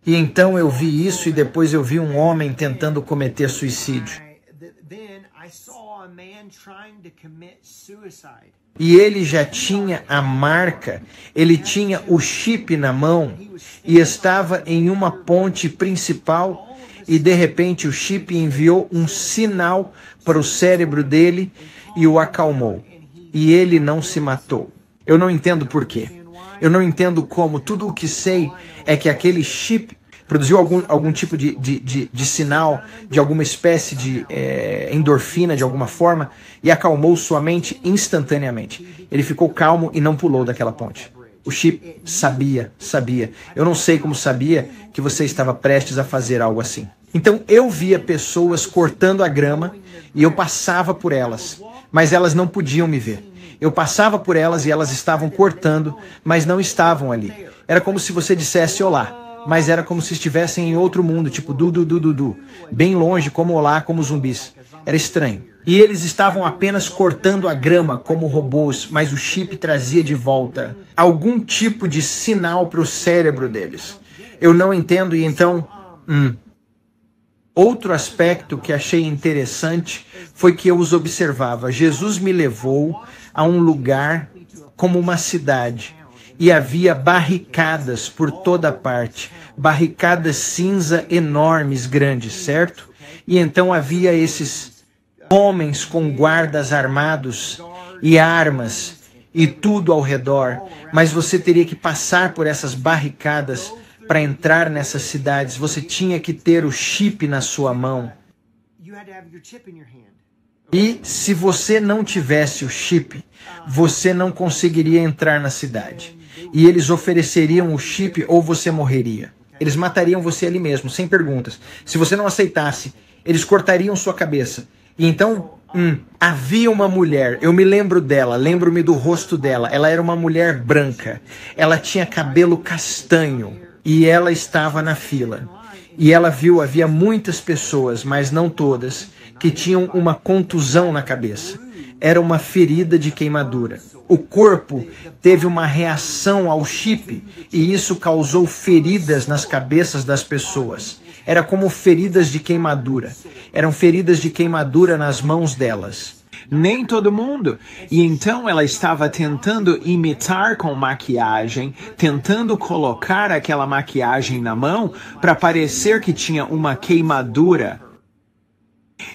E então eu vi isso e depois eu vi um homem tentando cometer suicídio. E ele já tinha a marca, ele tinha o chip na mão e estava em uma ponte principal e de repente o chip enviou um sinal para o cérebro dele e o acalmou. E ele não se matou. Eu não entendo por quê. Eu não entendo como. Tudo o que sei é que aquele chip produziu algum tipo de sinal, de alguma espécie de endorfina de alguma forma, e acalmou sua mente instantaneamente. Ele ficou calmo e não pulou daquela ponte. O chip sabia. Eu não sei como sabia que você estava prestes a fazer algo assim. Então eu via pessoas cortando a grama e eu passava por elas, mas elas não podiam me ver. Eu passava por elas e elas estavam cortando, mas não estavam ali. Era como se você dissesse olá, mas era como se estivessem em outro mundo, tipo du, bem longe, como olá, como zumbis. Era estranho. E eles estavam apenas cortando a grama como robôs, mas o chip trazia de volta algum tipo de sinal para o cérebro deles. Eu não entendo, e então... Outro aspecto que achei interessante foi que eu os observava. Jesus me levou a um lugar como uma cidade e havia barricadas por toda parte, barricadas cinza enormes, grandes, certo? E então havia esses homens com guardas armados e armas, e tudo ao redor, mas você teria que passar por essas barricadas para entrar nessas cidades. Você tinha que ter o chip na sua mão. E se você não tivesse o chip, você não conseguiria entrar na cidade. E eles ofereceriam o chip ou você morreria. Eles matariam você ali mesmo, sem perguntas. Se você não aceitasse, eles cortariam sua cabeça. E então, havia uma mulher, eu me lembro dela, lembro-me do rosto dela. Ela era uma mulher branca. Ela tinha cabelo castanho e ela estava na fila. E ela viu, havia muitas pessoas, mas não todas, que tinham uma contusão na cabeça. Era uma ferida de queimadura. O corpo teve uma reação ao chip e isso causou feridas nas cabeças das pessoas. Era como feridas de queimadura. Eram feridas de queimadura nas mãos delas. Nem todo mundo. E então ela estava tentando imitar com maquiagem, tentando colocar aquela maquiagem na mão para parecer que tinha uma queimadura.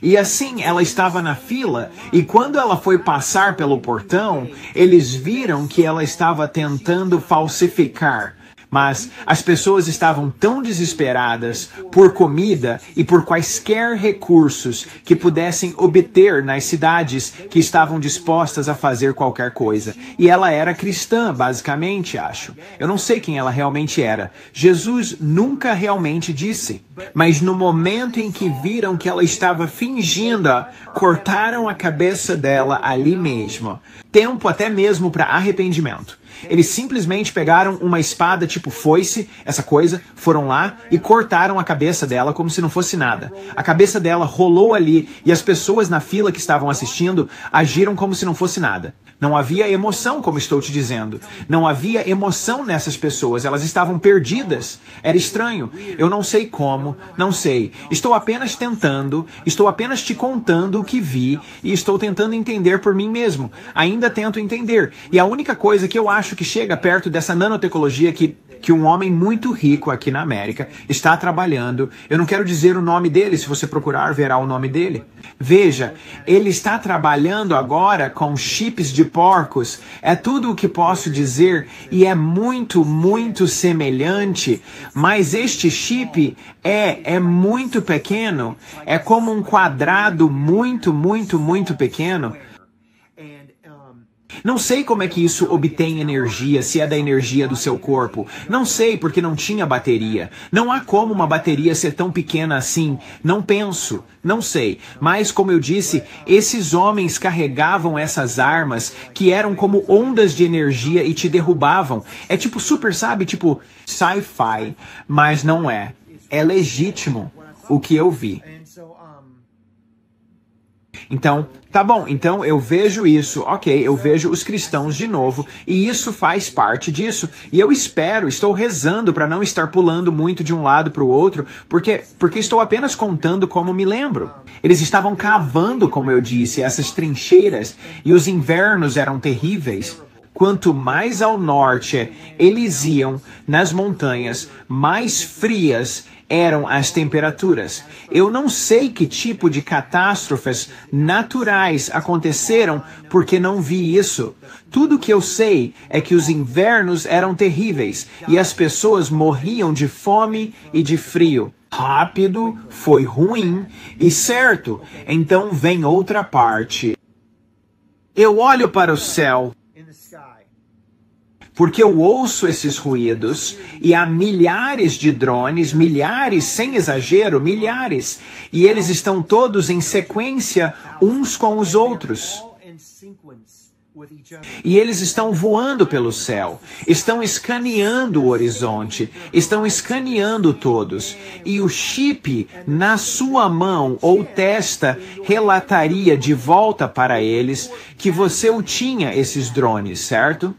E assim, ela estava na fila, e quando ela foi passar pelo portão, eles viram que ela estava tentando falsificar. Mas as pessoas estavam tão desesperadas por comida e por quaisquer recursos que pudessem obter nas cidades que estavam dispostas a fazer qualquer coisa. E ela era cristã, basicamente, acho. Eu não sei quem ela realmente era. Jesus nunca realmente disse. Mas no momento em que viram que ela estava fingindo, cortaram a cabeça dela ali mesmo. Tempo até mesmo para arrependimento. Eles simplesmente pegaram uma espada tipo foice, essa coisa, foram lá e cortaram a cabeça dela como se não fosse nada. A cabeça dela rolou ali e as pessoas na fila que estavam assistindo agiram como se não fosse nada. Não havia emoção, como estou te dizendo. Não havia emoção nessas pessoas. Elas estavam perdidas. Era estranho. Eu não sei como, não sei. Estou apenas te contando o que vi e estou tentando entender por mim mesmo. Ainda tento entender. E a única coisa que eu acho que chega perto dessa nanotecnologia que um homem muito rico aqui na América está trabalhando. Eu não quero dizer o nome dele, se você procurar, verá o nome dele. Veja, ele está trabalhando agora com chips de porcos. É tudo o que posso dizer e é muito, muito semelhante. Mas este chip é muito pequeno. É como um quadrado muito, muito, muito pequeno. Não sei como é que isso obtém energia, se é da energia do seu corpo. Não sei, porque não tinha bateria. Não há como uma bateria ser tão pequena assim. Não penso. Não sei. Mas, como eu disse, esses homens carregavam essas armas que eram como ondas de energia e te derrubavam. É tipo super, sabe? Tipo sci-fi. Mas não é. É legítimo o que eu vi. Então, tá bom, então eu vejo isso, ok, eu vejo os cristãos de novo, e isso faz parte disso, e eu estou rezando para não estar pulando muito de um lado para o outro, porque estou apenas contando como me lembro. Eles estavam cavando, como eu disse, essas trincheiras, e os invernos eram terríveis. Quanto mais ao norte eles iam nas montanhas, mais frias eram as temperaturas. Eu não sei que tipo de catástrofes naturais aconteceram porque não vi isso. Tudo que eu sei é que os invernos eram terríveis e as pessoas morriam de fome e de frio. Rápido, foi ruim e certo. Então vem outra parte. Eu olho para o céu, porque eu ouço esses ruídos e há milhares de drones, milhares, sem exagero, milhares. E eles estão todos em sequência uns com os outros. E eles estão voando pelo céu, estão escaneando o horizonte, estão escaneando todos. E o chip na sua mão ou testa relataria de volta para eles que você o tinha, esses drones, certo?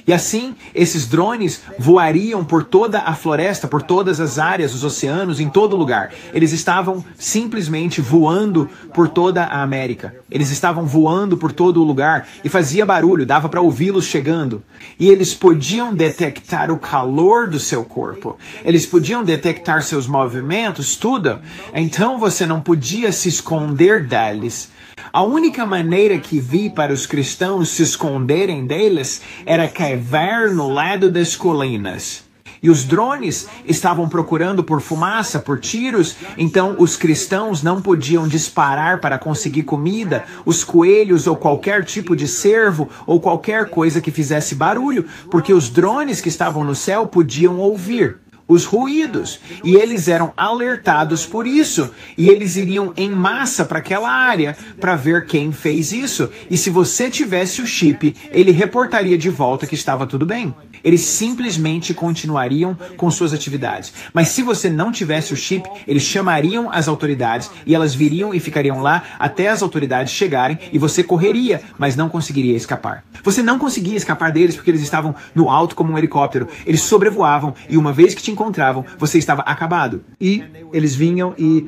E assim, esses drones voariam por toda a floresta, por todas as áreas, os oceanos, em todo lugar. Eles estavam simplesmente voando por toda a América. Eles estavam voando por todo o lugar e fazia barulho, dava para ouvi-los chegando. E eles podiam detectar o calor do seu corpo. Eles podiam detectar seus movimentos, tudo. Então você não podia se esconder deles. A única maneira que vi para os cristãos se esconderem deles era cavar no lado das colinas. E os drones estavam procurando por fumaça, por tiros, então os cristãos não podiam disparar para conseguir comida, os coelhos ou qualquer tipo de cervo ou qualquer coisa que fizesse barulho, porque os drones que estavam no céu podiam ouvir os ruídos, e eles eram alertados por isso, e eles iriam em massa para aquela área para ver quem fez isso, e se você tivesse o chip, ele reportaria de volta que estava tudo bem. Eles simplesmente continuariam com suas atividades. Mas se você não tivesse o chip, eles chamariam as autoridades e elas viriam e ficariam lá até as autoridades chegarem e você correria, mas não conseguiria escapar. Você não conseguia escapar deles porque eles estavam no alto como um helicóptero. Eles sobrevoavam e uma vez que te encontravam, você estava acabado. E eles vinham e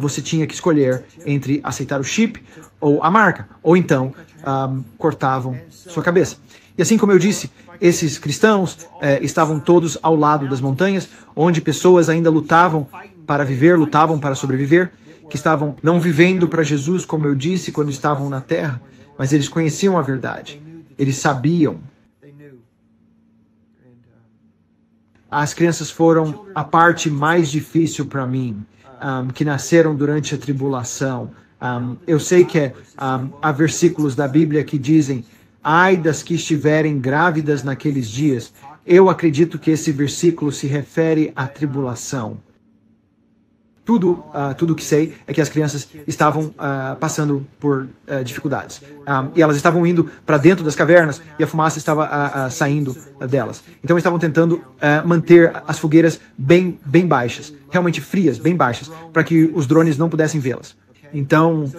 você tinha que escolher entre aceitar o chip ou a marca, ou então cortavam sua cabeça. E assim como eu disse, esses cristãos estavam todos ao lado das montanhas, onde pessoas ainda lutavam para viver, lutavam para sobreviver, que estavam não vivendo para Jesus, como eu disse, quando estavam na terra, mas eles conheciam a verdade, eles sabiam. As crianças foram a parte mais difícil para mim, que nasceram durante a tribulação. Eu sei que há versículos da Bíblia que dizem: ai das que estiverem grávidas naqueles dias. Eu acredito que esse versículo se refere à tribulação. Tudo que sei é que as crianças estavam passando por dificuldades. E elas estavam indo para dentro das cavernas e a fumaça estava saindo delas. Então estavam tentando manter as fogueiras bem baixas, realmente frias, bem baixas, para que os drones não pudessem vê-las. Então,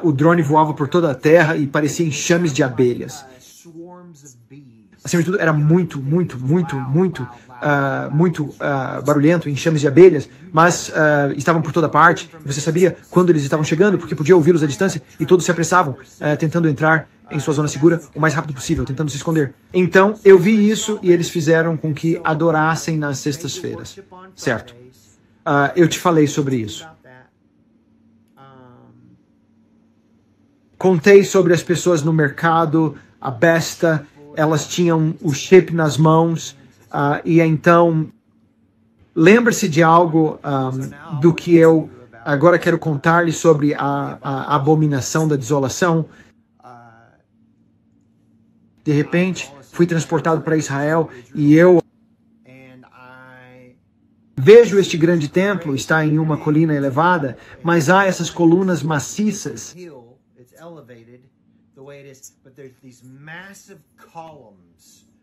o drone voava por toda a terra e parecia enxames de abelhas. Acima de tudo, era muito barulhento, enxames de abelhas, mas estavam por toda parte. Você sabia quando eles estavam chegando, porque podia ouvi-los à distância, e todos se apressavam, tentando entrar em sua zona segura o mais rápido possível, tentando se esconder. Então, eu vi isso e eles fizeram com que adorassem nas sextas-feiras, certo? Eu te falei sobre isso. Contei sobre as pessoas no mercado, a besta, elas tinham o chip nas mãos, e então, lembre-se de algo do que eu agora quero contar-lhe sobre a abominação da desolação. De repente, fui transportado para Israel e eu vejo este grande templo, está em uma colina elevada, mas há essas colunas maciças.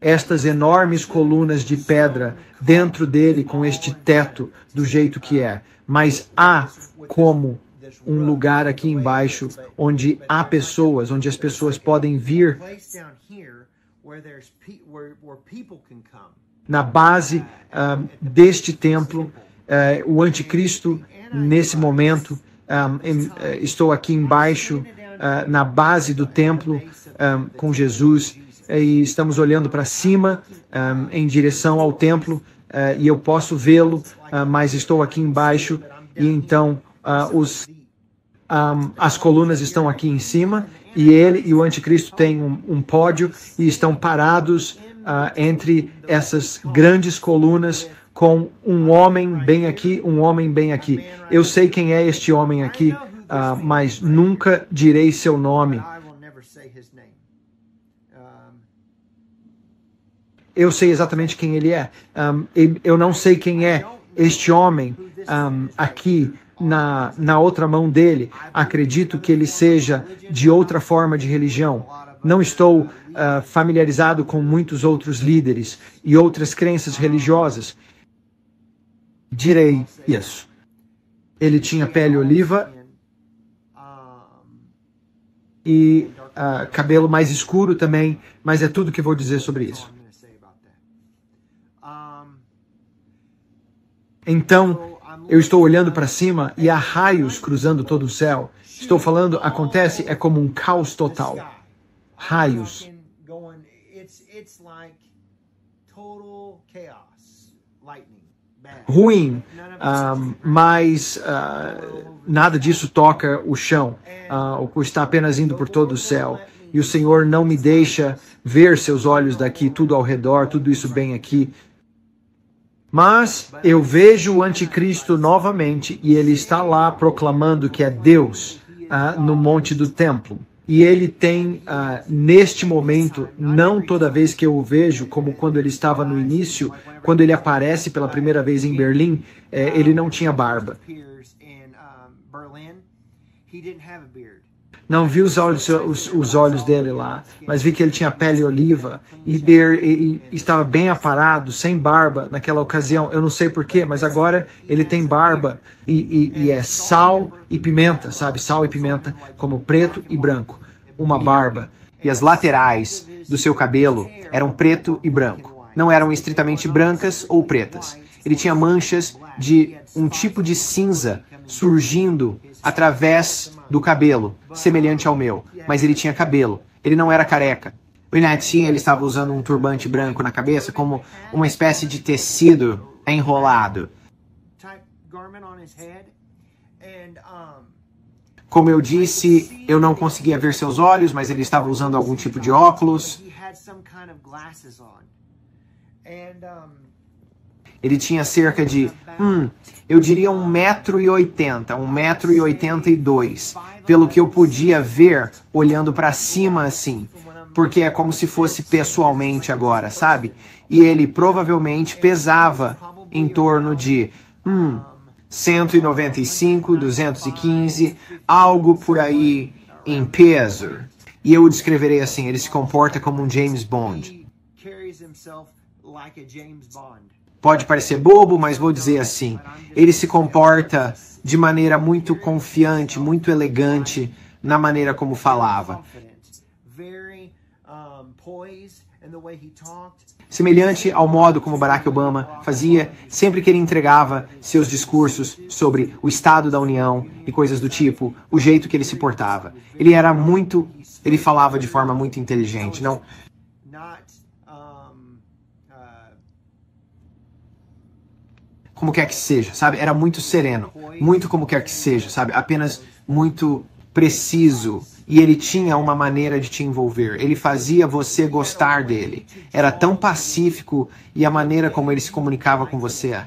Estas enormes colunas de pedra dentro dele com este teto do jeito que é. Mas há como um lugar aqui embaixo onde há pessoas, onde as pessoas podem vir. Na base deste templo, o anticristo, nesse momento, estou aqui embaixo, na base do templo, com Jesus, e estamos olhando para cima, em direção ao templo, e eu posso vê-lo, mas estou aqui embaixo, e então as colunas estão aqui em cima, e ele e o anticristo têm um pódio, e estão parados entre essas grandes colunas, com um homem bem aqui, um homem bem aqui. Eu sei quem é este homem aqui, mas nunca direi seu nome. Eu sei exatamente quem ele é. Eu não sei quem é este homem aqui na outra mão dele. Acredito que ele seja de outra forma de religião. Não estou familiarizado com muitos outros líderes e outras crenças religiosas. Direi isso. Ele tinha pele oliva e cabelo mais escuro também, mas é tudo que vou dizer sobre isso. Então, eu estou olhando para cima e há raios cruzando todo o céu. Estou falando, acontece, é como um caos total. Raios. Ruim. mas nada disso toca o chão, está apenas indo por todo o céu. E o Senhor não me deixa ver seus olhos daqui, tudo ao redor, tudo isso bem aqui. Mas eu vejo o anticristo novamente e ele está lá proclamando que é Deus no monte do templo. E ele tem, neste momento, não toda vez que eu o vejo, como quando ele estava no início, quando ele aparece pela primeira vez em Berlim, ele não tinha barba. Não vi os olhos dele lá, mas vi que ele tinha pele oliva e estava bem aparado, sem barba naquela ocasião. Eu não sei porquê, mas agora ele tem barba e é sal e pimenta, sabe? Sal e pimenta, como preto e branco. Uma barba. E as laterais do seu cabelo eram preto e branco. Não eram estritamente brancas ou pretas. Ele tinha manchas de um tipo de cinza surgindo através do cabelo, semelhante ao meu. Mas ele tinha cabelo. Ele não era careca. O Inatinha, ele estava usando um turbante branco na cabeça, como uma espécie de tecido enrolado. Como eu disse, eu não conseguia ver seus olhos, mas ele estava usando algum tipo de óculos. Ele tinha cerca de, eu diria 1,80 m, 1,82 m, pelo que eu podia ver olhando para cima assim, porque é como se fosse pessoalmente agora, sabe? E ele provavelmente pesava em torno de 195, 215, algo por aí em peso. E eu o descreverei assim, ele se comporta como um James Bond. Pode parecer bobo, mas vou dizer assim, ele se comporta de maneira muito confiante, muito elegante na maneira como falava. Semelhante ao modo como Barack Obama fazia sempre que ele entregava seus discursos sobre o Estado da União e coisas do tipo, o jeito que ele se portava. Ele falava de forma muito inteligente, não... Como quer que seja, sabe? Era muito sereno, muito como quer que seja, sabe? Apenas muito preciso. E ele tinha uma maneira de te envolver. Ele fazia você gostar dele. Era tão pacífico e a maneira como ele se comunicava com você.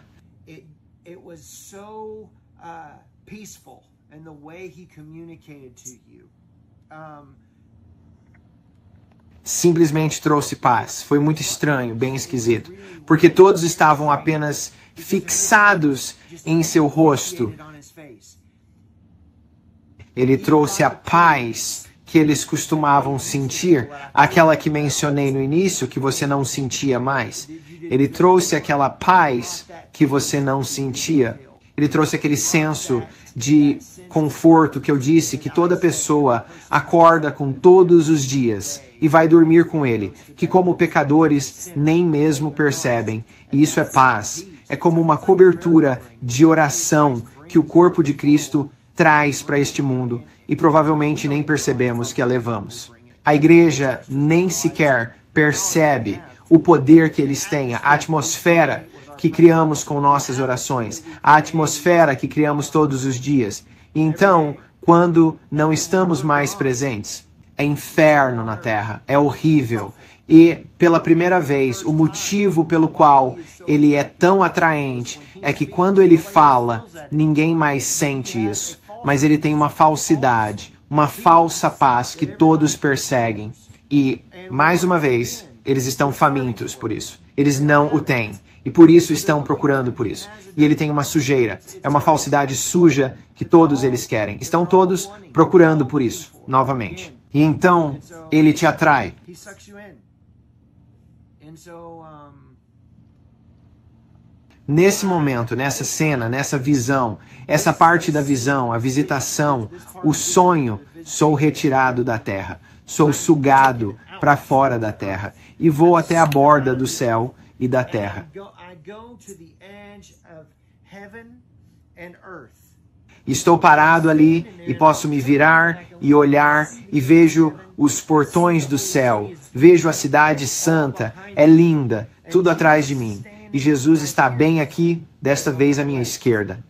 Simplesmente trouxe paz. Foi muito estranho, bem esquisito. Porque todos estavam apenas fixados em seu rosto. Ele trouxe a paz que eles costumavam sentir, aquela que mencionei no início, que você não sentia mais. Ele trouxe aquela paz que você não sentia. Ele trouxe aquele senso de conforto que eu disse que toda pessoa acorda com todos os dias e vai dormir com ele, que como pecadores nem mesmo percebem. E isso é paz. É como uma cobertura de oração que o corpo de Cristo traz para este mundo e provavelmente nem percebemos que a levamos. A igreja nem sequer percebe o poder que eles têm, a atmosfera que criamos com nossas orações, a atmosfera que criamos todos os dias. E então, quando não estamos mais presentes, é inferno na terra, é horrível. E, pela primeira vez, o motivo pelo qual ele é tão atraente é que quando ele fala, ninguém mais sente isso. Mas ele tem uma falsidade, uma falsa paz que todos perseguem. E, mais uma vez, eles estão famintos por isso. Eles não o têm. E por isso estão procurando por isso. E ele tem uma sujeira. É uma falsidade suja que todos eles querem. Estão todos procurando por isso, novamente. E então, ele te atrai. Nesse momento, nessa cena, nessa visão, essa parte da visão, a visitação, o sonho, sou retirado da terra, sou sugado para fora da terra e vou até a borda do céu e da terra. Estou parado ali e posso me virar e olhar e vejo os portões do céu, vejo a cidade santa, é linda, tudo atrás de mim. E Jesus está bem aqui desta vez à minha esquerda.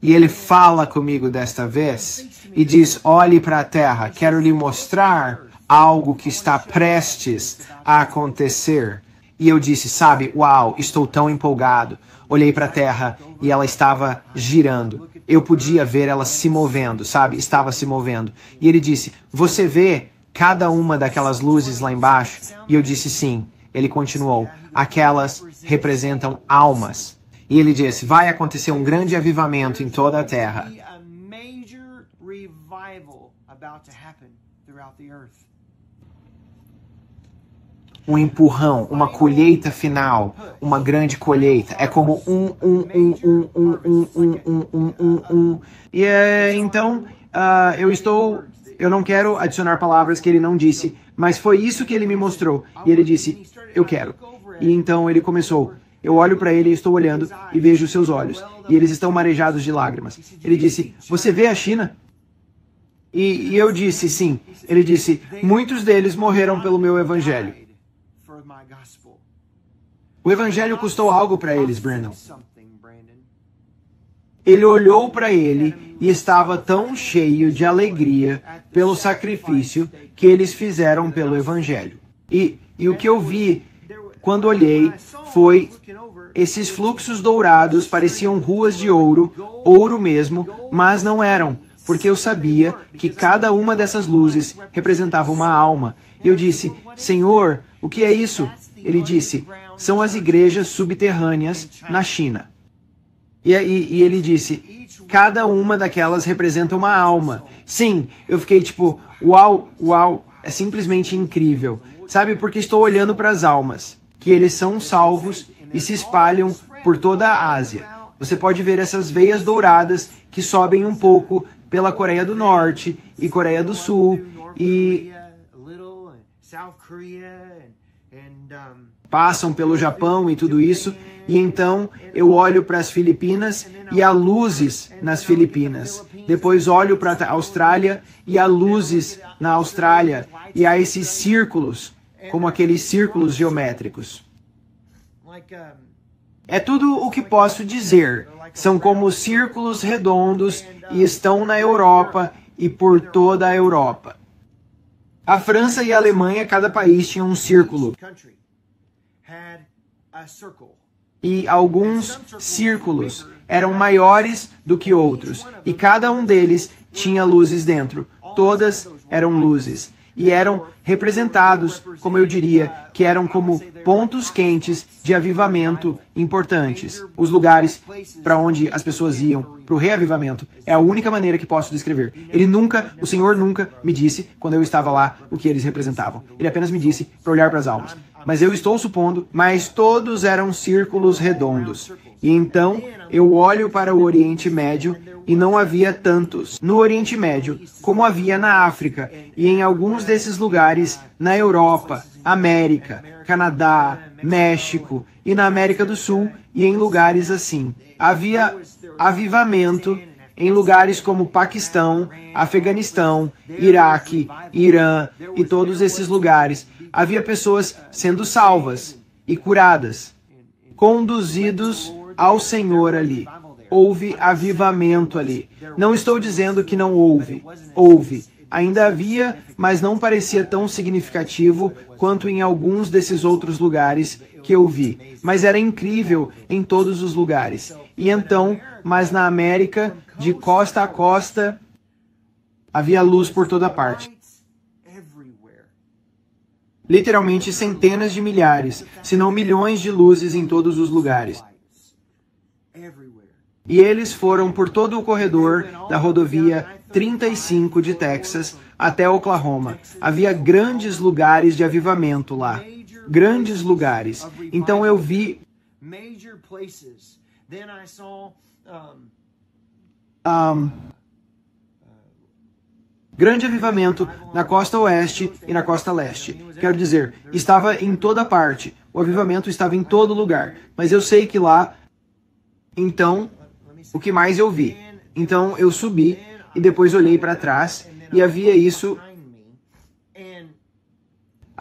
E ele fala comigo desta vez e diz, olhe para a terra, quero lhe mostrar algo que está prestes a acontecer. E eu disse, sabe, uau, estou tão empolgado. Olhei para a terra e ela estava girando. Eu podia ver ela se movendo, sabe? Estava se movendo. E ele disse, você vê cada uma daquelas luzes lá embaixo? E eu disse, sim. Ele continuou, aquelas representam almas. E ele disse, vai acontecer um grande avivamento em toda a terra. Um empurrão, uma colheita final, uma grande colheita. É como E então, eu não quero adicionar palavras que ele não disse, mas foi isso que ele me mostrou. E ele disse, eu quero. E então ele começou. Eu olho para ele e estou olhando e vejo os seus olhos. E eles estão marejados de lágrimas. Ele disse, você vê a China? E eu disse, sim. Ele disse, muitos deles morreram pelo meu evangelho. O evangelho custou algo para eles, Brandon. Ele olhou para ele e estava tão cheio de alegria pelo sacrifício que eles fizeram pelo evangelho. E o que eu vi quando olhei foi esses fluxos dourados, pareciam ruas de ouro, ouro mesmo, mas não eram, porque eu sabia que cada uma dessas luzes representava uma alma. E eu disse, Senhor, o que é isso? Ele disse, são as igrejas subterrâneas na China. E ele disse, cada uma daquelas representa uma alma. Sim, eu fiquei tipo, uau, uau, é simplesmente incrível. Sabe, porque estou olhando para as almas, que eles são salvos e se espalham por toda a Ásia. Você pode ver essas veias douradas que sobem um pouco pela Coreia do Norte e Coreia do Sul e passam pelo Japão e tudo isso. E então eu olho para as Filipinas e há luzes nas Filipinas. Depois olho para a Austrália e há luzes na Austrália. E há esses círculos, como aqueles círculos geométricos. É tudo o que posso dizer. São como círculos redondos e estão na Europa e por toda a Europa. A França e a Alemanha, cada país tinha um círculo. E alguns círculos eram maiores do que outros. E cada um deles tinha luzes dentro. Todas eram luzes. E eram representados, como eu diria, que eram como pontos quentes de avivamento importantes. Os lugares para onde as pessoas iam para o reavivamento. É a única maneira que posso descrever. O Senhor nunca me disse, quando eu estava lá, o que eles representavam. Ele apenas me disse para olhar para as almas. Mas eu estou supondo, mas todos eram círculos redondos. E então eu olho para o Oriente Médio e não havia tantos no Oriente Médio como havia na África e em alguns desses lugares na Europa, América, Canadá, México e na América do Sul e em lugares assim. Havia avivamento em lugares como Paquistão, Afeganistão, Iraque, Irã e todos esses lugares. Havia pessoas sendo salvas e curadas, conduzidos ao Senhor ali. Houve avivamento ali. Não estou dizendo que não houve. Houve. Ainda havia, mas não parecia tão significativo quanto em alguns desses outros lugares que eu vi. Mas era incrível em todos os lugares. E então, mas na América, de costa a costa, havia luz por toda parte. Literalmente centenas de milhares, se não milhões de luzes em todos os lugares. E eles foram por todo o corredor da rodovia 35 de Texas até Oklahoma. Havia grandes lugares de avivamento lá. Grandes lugares. Então eu vi grande avivamento na costa oeste e na costa leste. Quero dizer, estava em toda parte. O avivamento estava em todo lugar. Mas eu sei que lá, então, o que mais eu vi? Então eu subi e depois olhei para trás e havia isso.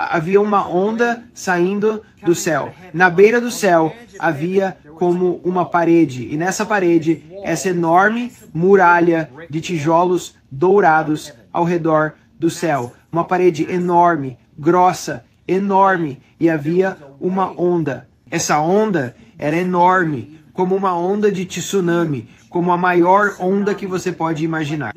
havia uma onda saindo do céu. Na beira do céu havia como uma parede, e nessa parede, essa enorme muralha de tijolos dourados ao redor do céu. Uma parede enorme, grossa, enorme, e havia uma onda. Essa onda era enorme, como uma onda de tsunami, como a maior onda que você pode imaginar.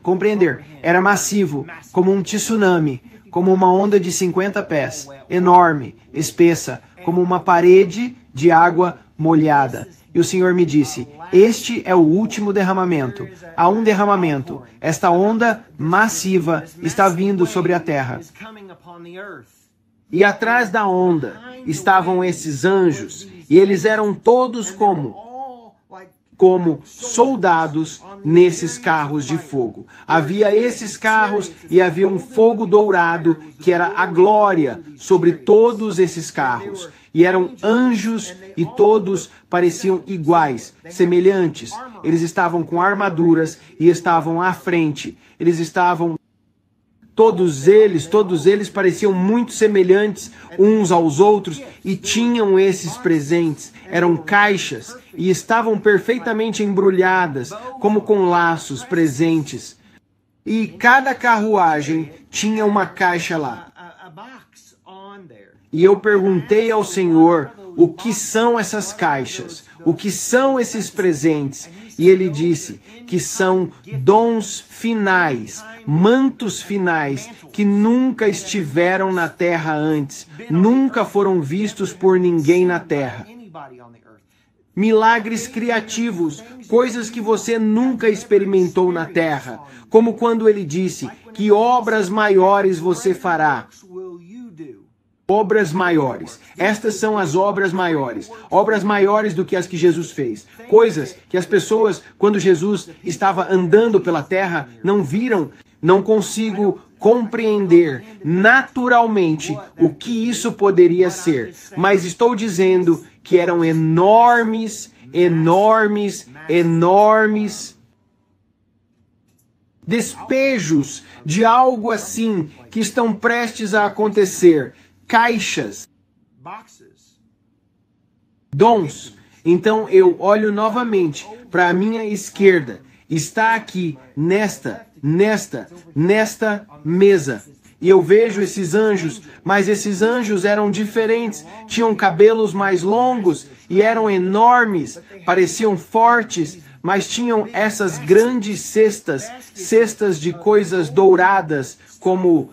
Compreender, era massivo, como um tsunami, como uma onda de 50 pés, enorme, espessa, como uma parede de água molhada. E o Senhor me disse, este é o último derramamento. Há um derramamento. Esta onda massiva está vindo sobre a terra. E atrás da onda estavam esses anjos, e eles eram todos como soldados nesses carros de fogo. Havia esses carros e havia um fogo dourado que era a glória sobre todos esses carros. E eram anjos e todos pareciam iguais, semelhantes. Eles estavam com armaduras e estavam à frente. Todos eles pareciam muito semelhantes uns aos outros e tinham esses presentes. Eram caixas e estavam perfeitamente embrulhadas, como com laços presentes. E cada carruagem tinha uma caixa lá. E eu perguntei ao Senhor, o que são essas caixas? O que são esses presentes? E ele disse que são dons finais, mantos finais, que nunca estiveram na terra antes, nunca foram vistos por ninguém na terra. Milagres criativos, coisas que você nunca experimentou na terra, como quando ele disse que obras maiores você fará. Obras maiores. Estas são as obras maiores do que as que Jesus fez. Coisas que as pessoas, quando Jesus estava andando pela terra, não viram. Não consigo compreender naturalmente o que isso poderia ser, mas estou dizendo que eram enormes despejos de algo assim que estão prestes a acontecer. Caixas, dons. Então eu olho novamente para a minha esquerda. Está aqui nesta mesa. E eu vejo esses anjos, mas esses anjos eram diferentes. Tinham cabelos mais longos e eram enormes, pareciam fortes, mas tinham essas grandes cestas de coisas douradas, como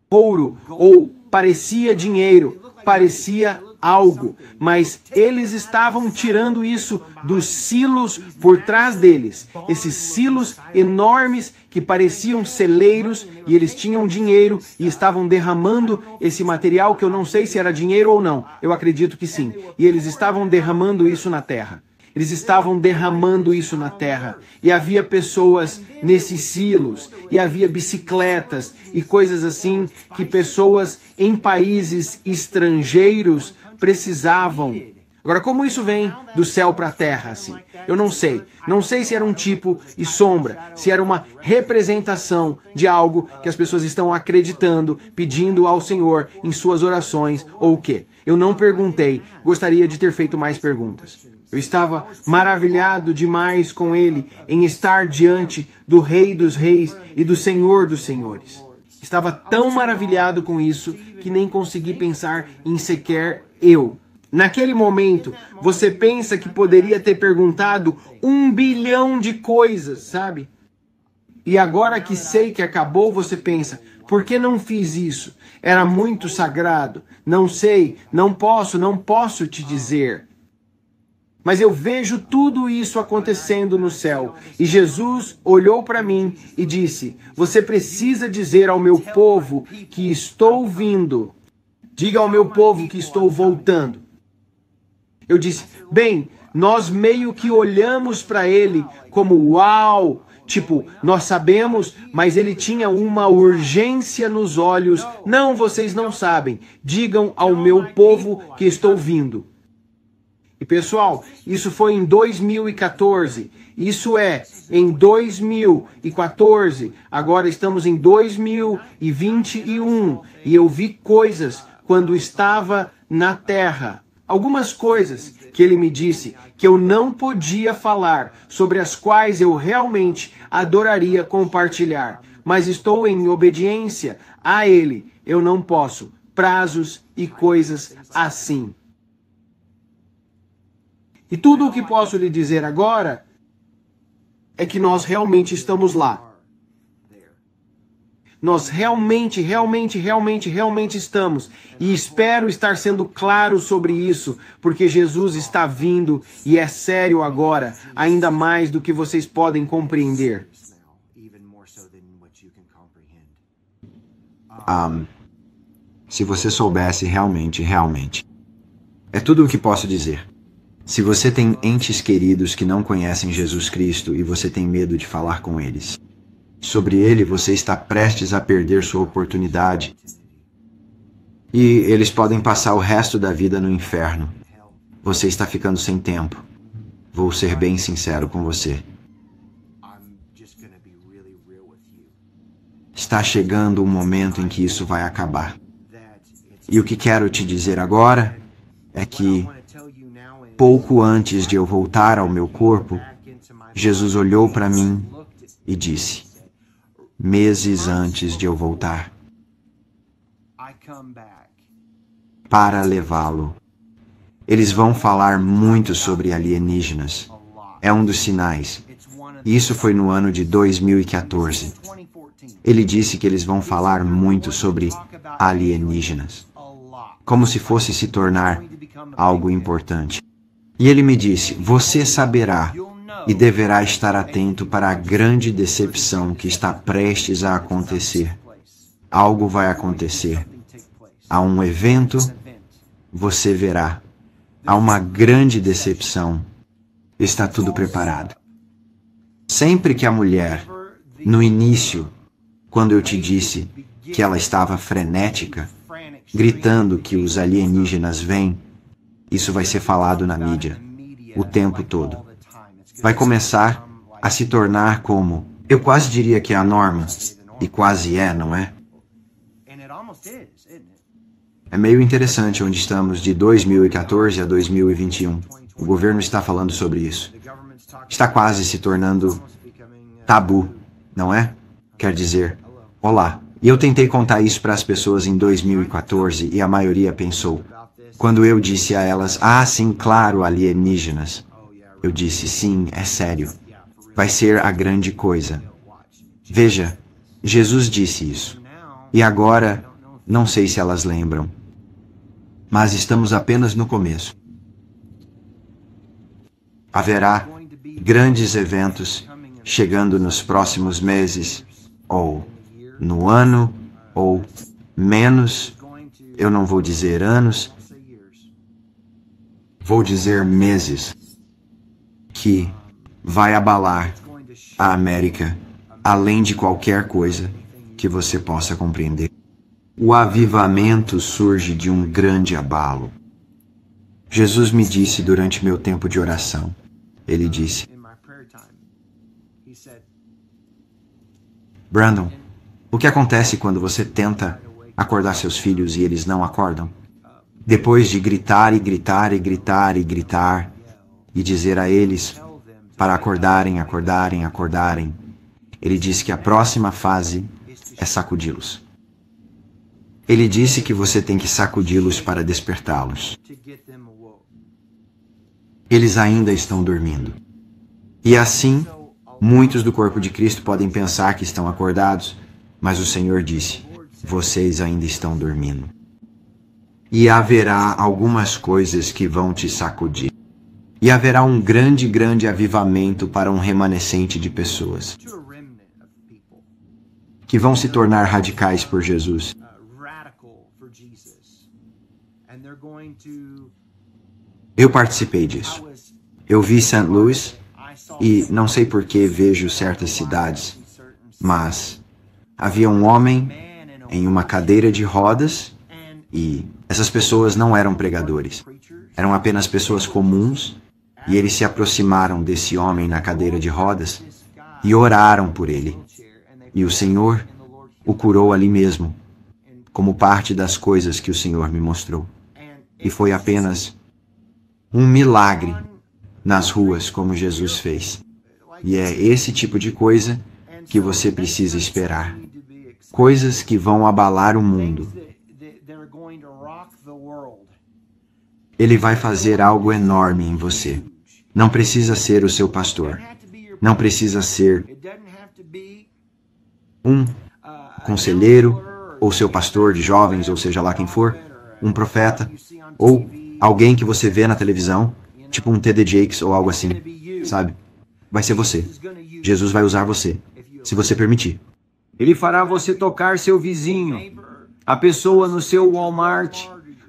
ouro, ou parecia dinheiro, parecia algo, mas eles estavam tirando isso dos silos por trás deles, esses silos enormes que pareciam celeiros, e eles tinham dinheiro e estavam derramando esse material que eu não sei se era dinheiro ou não, eu acredito que sim, e eles estavam derramando isso na terra. Eles estavam derramando isso na terra. E havia pessoas nesses silos. E havia bicicletas e coisas assim que pessoas em países estrangeiros precisavam. Agora, como isso vem do céu para a terra, assim? Eu não sei. Não sei se era um tipo e sombra, se era uma representação de algo que as pessoas estão acreditando, pedindo ao Senhor em suas orações, ou o quê. Eu não perguntei. Gostaria de ter feito mais perguntas. Eu estava maravilhado demais com ele em estar diante do Rei dos Reis e do Senhor dos Senhores. Estava tão maravilhado com isso que nem consegui pensar em sequer eu. Naquele momento, você pensa que poderia ter perguntado 1 bilhão de coisas, sabe? E agora que sei que acabou, você pensa, por que não fiz isso? Era muito sagrado. Não sei, não posso te dizer. Mas eu vejo tudo isso acontecendo no céu. E Jesus olhou para mim e disse, você precisa dizer ao meu povo que estou vindo. Diga ao meu povo que estou voltando. Eu disse, bem, nós meio que olhamos para ele como uau. Tipo, nós sabemos, mas ele tinha uma urgência nos olhos. Não, vocês não sabem. Digam ao meu povo que estou vindo. E pessoal, isso foi em 2014. Isso é, em 2014. Agora estamos em 2021. E eu vi coisas quando estava na terra. Algumas coisas que ele me disse que eu não podia falar, sobre as quais eu realmente adoraria compartilhar. Mas estou em obediência a ele. Eu não posso. Prazos e coisas assim. E tudo o que posso lhe dizer agora é que nós realmente estamos lá. Nós realmente estamos. E espero estar sendo claro sobre isso, porque Jesus está vindo e é sério agora, ainda mais do que vocês podem compreender. Se você soubesse realmente. É tudo o que posso dizer. Se você tem entes queridos que não conhecem Jesus Cristo e você tem medo de falar com eles, sobre ele você está prestes a perder sua oportunidade. E eles podem passar o resto da vida no inferno. Você está ficando sem tempo. Vou ser bem sincero com você. Está chegando o momento em que isso vai acabar. E o que quero te dizer agora é que, pouco antes de eu voltar ao meu corpo, Jesus olhou para mim e disse, meses antes de eu voltar, para levá-lo. Eles vão falar muito sobre alienígenas. É um dos sinais. Isso foi no ano de 2014. Ele disse que eles vão falar muito sobre alienígenas, como se fosse se tornar algo importante. E ele me disse, você saberá e deverá estar atento para a grande decepção que está prestes a acontecer. Algo vai acontecer. Há um evento, você verá. Há uma grande decepção. Está tudo preparado. Sempre que a mulher, no início, quando eu te disse que ela estava frenética, gritando que os alienígenas vêm, isso vai ser falado na mídia, o tempo todo. Vai começar a se tornar como, eu quase diria que é a norma, e quase é, não é? É meio interessante onde estamos de 2014 a 2021. O governo está falando sobre isso. Está quase se tornando tabu, não é? Quer dizer, olá. E eu tentei contar isso para as pessoas em 2014 e a maioria pensou. Quando eu disse a elas, sim, claro, alienígenas. Eu disse, sim, é sério. Vai ser a grande coisa. Veja, Jesus disse isso. E agora, não sei se elas lembram. Mas estamos apenas no começo. Haverá grandes eventos chegando nos próximos meses, ou no ano, ou menos, eu não vou dizer anos, vou dizer meses, que vai abalar a América, além de qualquer coisa que você possa compreender. O avivamento surge de um grande abalo. Jesus me disse durante meu tempo de oração, ele disse, Brandon, o que acontece quando você tenta acordar seus filhos e eles não acordam? Depois de gritar e gritar e gritar e gritar e dizer a eles para acordarem, acordarem, acordarem, ele disse que a próxima fase é sacudi-los. Ele disse que você tem que sacudi-los para despertá-los. Eles ainda estão dormindo. E assim, muitos do corpo de Cristo podem pensar que estão acordados, mas o Senhor disse, vocês ainda estão dormindo. E haverá algumas coisas que vão te sacudir. E haverá um grande, grande avivamento para um remanescente de pessoas que vão se tornar radicais por Jesus. Eu participei disso. Eu vi St. Louis e não sei por que vejo certas cidades, mas havia um homem em uma cadeira de rodas e essas pessoas não eram pregadores. Eram apenas pessoas comuns e eles se aproximaram desse homem na cadeira de rodas e oraram por ele. E o Senhor o curou ali mesmo, como parte das coisas que o Senhor me mostrou. E foi apenas um milagre nas ruas, como Jesus fez. E é esse tipo de coisa que você precisa esperar. Coisas que vão abalar o mundo. Ele vai fazer algo enorme em você. Não precisa ser o seu pastor. Não precisa ser um conselheiro, ou seu pastor de jovens, ou seja lá quem for, um profeta, ou alguém que você vê na televisão, tipo um T.D. Jakes ou algo assim, sabe? Vai ser você. Jesus vai usar você, se você permitir. Ele fará você tocar seu vizinho, a pessoa no seu Walmart,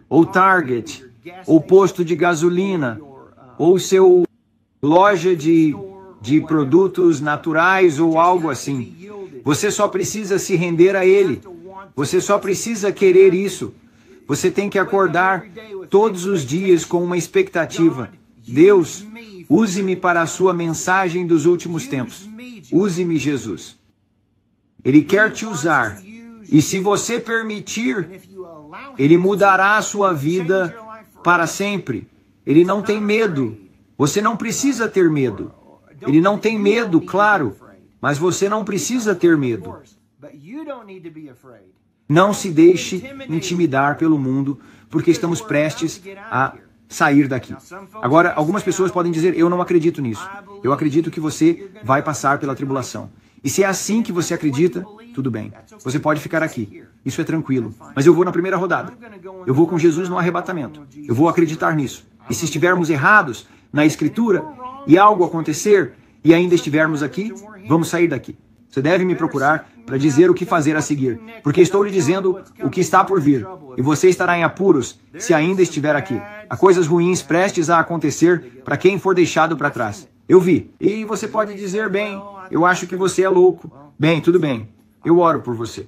ou Target, ou posto de gasolina, ou seu loja de produtos naturais ou algo assim. Você só precisa se render a Ele. Você só precisa querer isso. Você tem que acordar todos os dias com uma expectativa. Deus, use-me para a sua mensagem dos últimos tempos. Use-me, Jesus. Ele quer te usar. E se você permitir, Ele mudará a sua vida para sempre. Ele não tem medo. Você não precisa ter medo. Ele não tem medo, claro, mas você não precisa ter medo. Não se deixe intimidar pelo mundo, porque estamos prestes a sair daqui. Agora, algumas pessoas podem dizer, eu não acredito nisso. Eu acredito que você vai passar pela tribulação. E se é assim que você acredita, tudo bem. Você pode ficar aqui. Isso é tranquilo. Mas eu vou na primeira rodada. Eu vou com Jesus no arrebatamento. Eu vou acreditar nisso. E se estivermos errados na Escritura e algo acontecer e ainda estivermos aqui, vamos sair daqui. Você deve me procurar para dizer o que fazer a seguir, porque estou lhe dizendo o que está por vir, e você estará em apuros se ainda estiver aqui. Há coisas ruins prestes a acontecer para quem for deixado para trás. Eu vi. E você pode dizer, bem, eu acho que você é louco. Bem, tudo bem. Eu oro por você.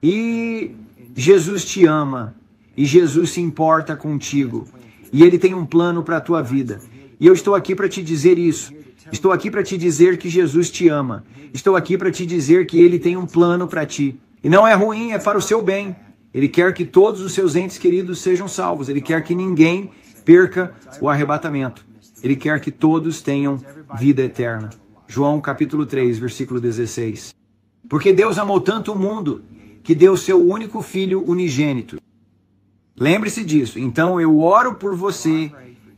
E Jesus te ama, e Jesus se importa contigo, e Ele tem um plano para a tua vida. E eu estou aqui para te dizer isso. Estou aqui para te dizer que Jesus te ama. Estou aqui para te dizer que Ele tem um plano para ti. E não é ruim, é para o seu bem. Ele quer que todos os seus entes queridos sejam salvos. Ele quer que ninguém perca o arrebatamento. Ele quer que todos tenham vida eterna. João capítulo 3, versículo 16. Porque Deus amou tanto o mundo que deu seu único Filho unigênito. Lembre-se disso. Então eu oro por você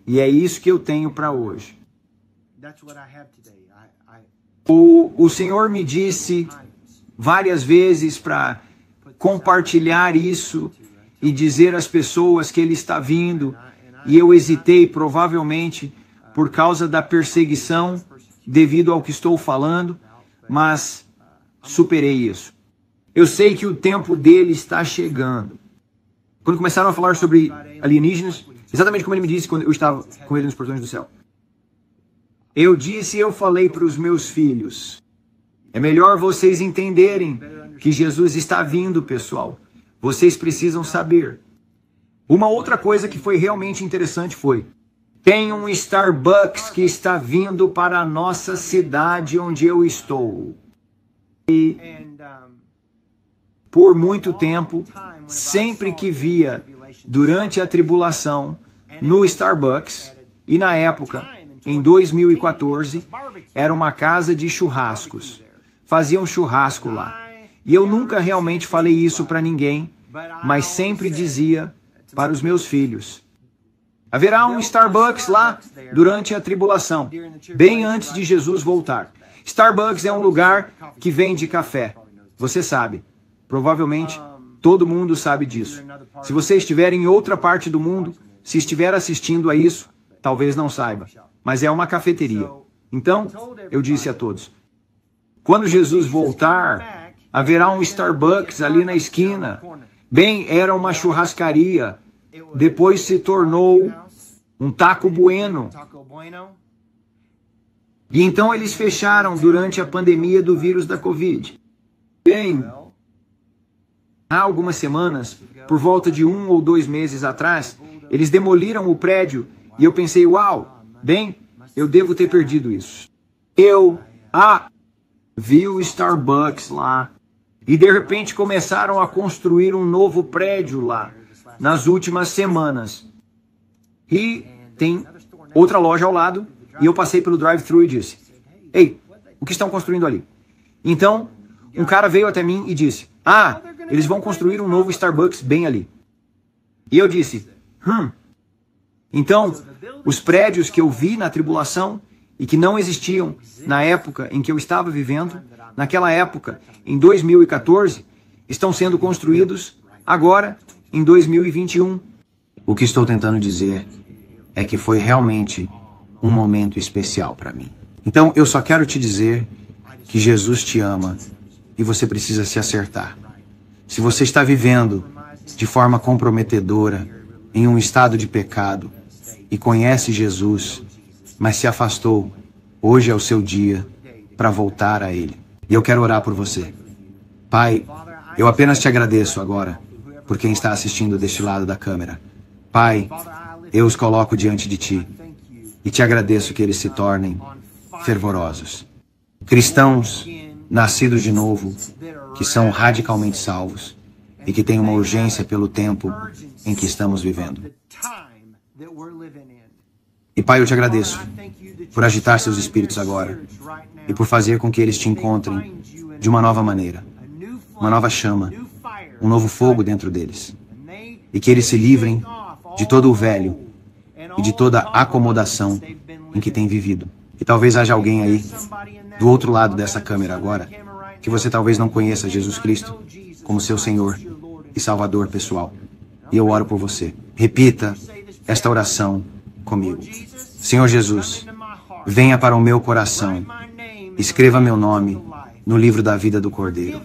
e é isso que eu tenho para hoje. O Senhor me disse várias vezes para compartilhar isso e dizer às pessoas que Ele está vindo, e eu hesitei provavelmente por causa da perseguição devido ao que estou falando, mas superei isso. Eu sei que o tempo dele está chegando. Quando começaram a falar sobre alienígenas, exatamente como ele me disse quando eu estava com ele nos portões do céu. Eu falei para os meus filhos, é melhor vocês entenderem que Jesus está vindo, pessoal. Vocês precisam saber. Uma outra coisa que foi realmente interessante foi, tem um Starbucks que está vindo para a nossa cidade onde eu estou. E por muito tempo, sempre que via durante a tribulação no Starbucks, e na época, em 2014, era uma casa de churrascos. Faziam churrasco lá. E eu nunca realmente falei isso para ninguém, mas sempre dizia para os meus filhos. Haverá um Starbucks lá durante a tribulação, bem antes de Jesus voltar. Starbucks é um lugar que vende café. Você sabe. Provavelmente todo mundo sabe disso. Se você estiver em outra parte do mundo, se estiver assistindo a isso, talvez não saiba. Mas é uma cafeteria. Então, eu disse a todos, quando Jesus voltar, haverá um Starbucks ali na esquina. Bem, era uma churrascaria. Depois se tornou um Taco Bueno. E então eles fecharam durante a pandemia do vírus da Covid. Bem, há algumas semanas, por volta de 1 ou 2 meses atrás, Eles demoliram o prédio e eu pensei, uau, bem, eu devo ter perdido isso. Eu, vi o Starbucks lá. E de repente começaram a construir um novo prédio lá, nas últimas semanas. E tem outra loja ao lado, e eu passei pelo drive-thru e disse, ei, o que estão construindo ali? Então, um cara veio até mim e disse, eles vão construir um novo Starbucks bem ali. E eu disse, Então, os prédios que eu vi na tribulação e que não existiam na época em que eu estava vivendo, naquela época, em 2014, estão sendo construídos agora, em 2021. O que estou tentando dizer é que foi realmente um momento especial para mim. Então, eu só quero te dizer que Jesus te ama e você precisa se acertar. Se você está vivendo de forma comprometedora, em um estado de pecado, e conhece Jesus, mas se afastou, hoje é o seu dia para voltar a Ele. E eu quero orar por você. Pai, eu apenas te agradeço agora por quem está assistindo deste lado da câmera. Pai, eu os coloco diante de Ti e te agradeço que eles se tornem fervorosos. Cristãos nascidos de novo, que são radicalmente salvos e que têm uma urgência pelo tempo em que estamos vivendo. E Pai, eu te agradeço por agitar seus espíritos agora e por fazer com que eles te encontrem de uma nova maneira, uma nova chama, um novo fogo dentro deles. E que eles se livrem de todo o velho e de toda a acomodação em que têm vivido. E talvez haja alguém aí, do outro lado dessa câmera agora, que você talvez não conheça Jesus Cristo como seu Senhor e Salvador pessoal. E eu oro por você. Repita esta oração comigo. Senhor Jesus, venha para o meu coração, escreva meu nome no livro da vida do Cordeiro.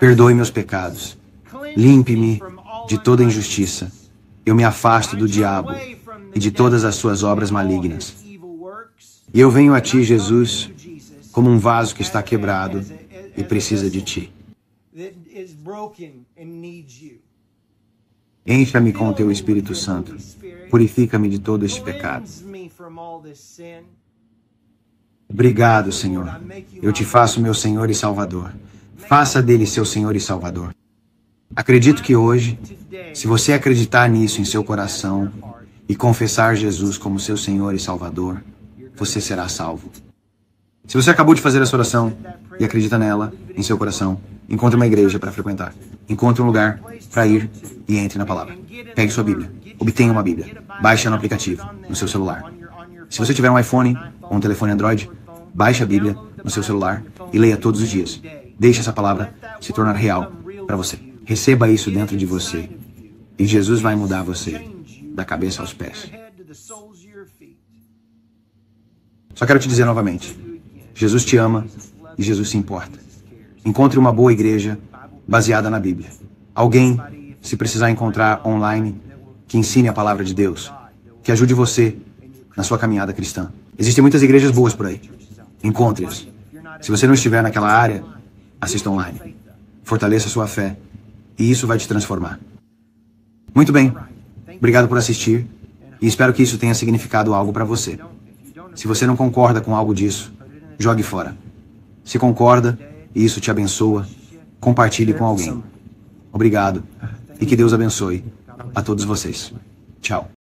Perdoe meus pecados, limpe-me de toda injustiça. Eu me afasto do diabo e de todas as suas obras malignas. E eu venho a Ti, Jesus, como um vaso que está quebrado e precisa de Ti. Encha-me com o Teu Espírito Santo. Purifica-me de todo este pecado. Obrigado, Senhor. Eu te faço meu Senhor e Salvador. Faça dele seu Senhor e Salvador. Acredito que hoje, se você acreditar nisso em seu coração e confessar Jesus como seu Senhor e Salvador, você será salvo. Se você acabou de fazer essa oração e acredita nela em seu coração, encontre uma igreja para frequentar. Encontre um lugar para ir e entre na palavra. Pegue sua Bíblia. Obtenha uma Bíblia. Baixe no aplicativo, no seu celular. Se você tiver um iPhone ou um telefone Android, baixe a Bíblia no seu celular e leia todos os dias. Deixe essa palavra se tornar real para você. Receba isso dentro de você. E Jesus vai mudar você, da cabeça aos pés. Só quero te dizer novamente, Jesus te ama e Jesus se importa. Encontre uma boa igreja baseada na Bíblia. Alguém, se precisar encontrar online, que ensine a palavra de Deus, que ajude você na sua caminhada cristã. Existem muitas igrejas boas por aí. Encontre-as. Se você não estiver naquela área, assista online. Fortaleça sua fé e isso vai te transformar. Muito bem. Obrigado por assistir e espero que isso tenha significado algo para você. Se você não concorda com algo disso, jogue fora. Se concorda e isso te abençoa, compartilhe com alguém. Obrigado e que Deus abençoe a todos vocês. Tchau.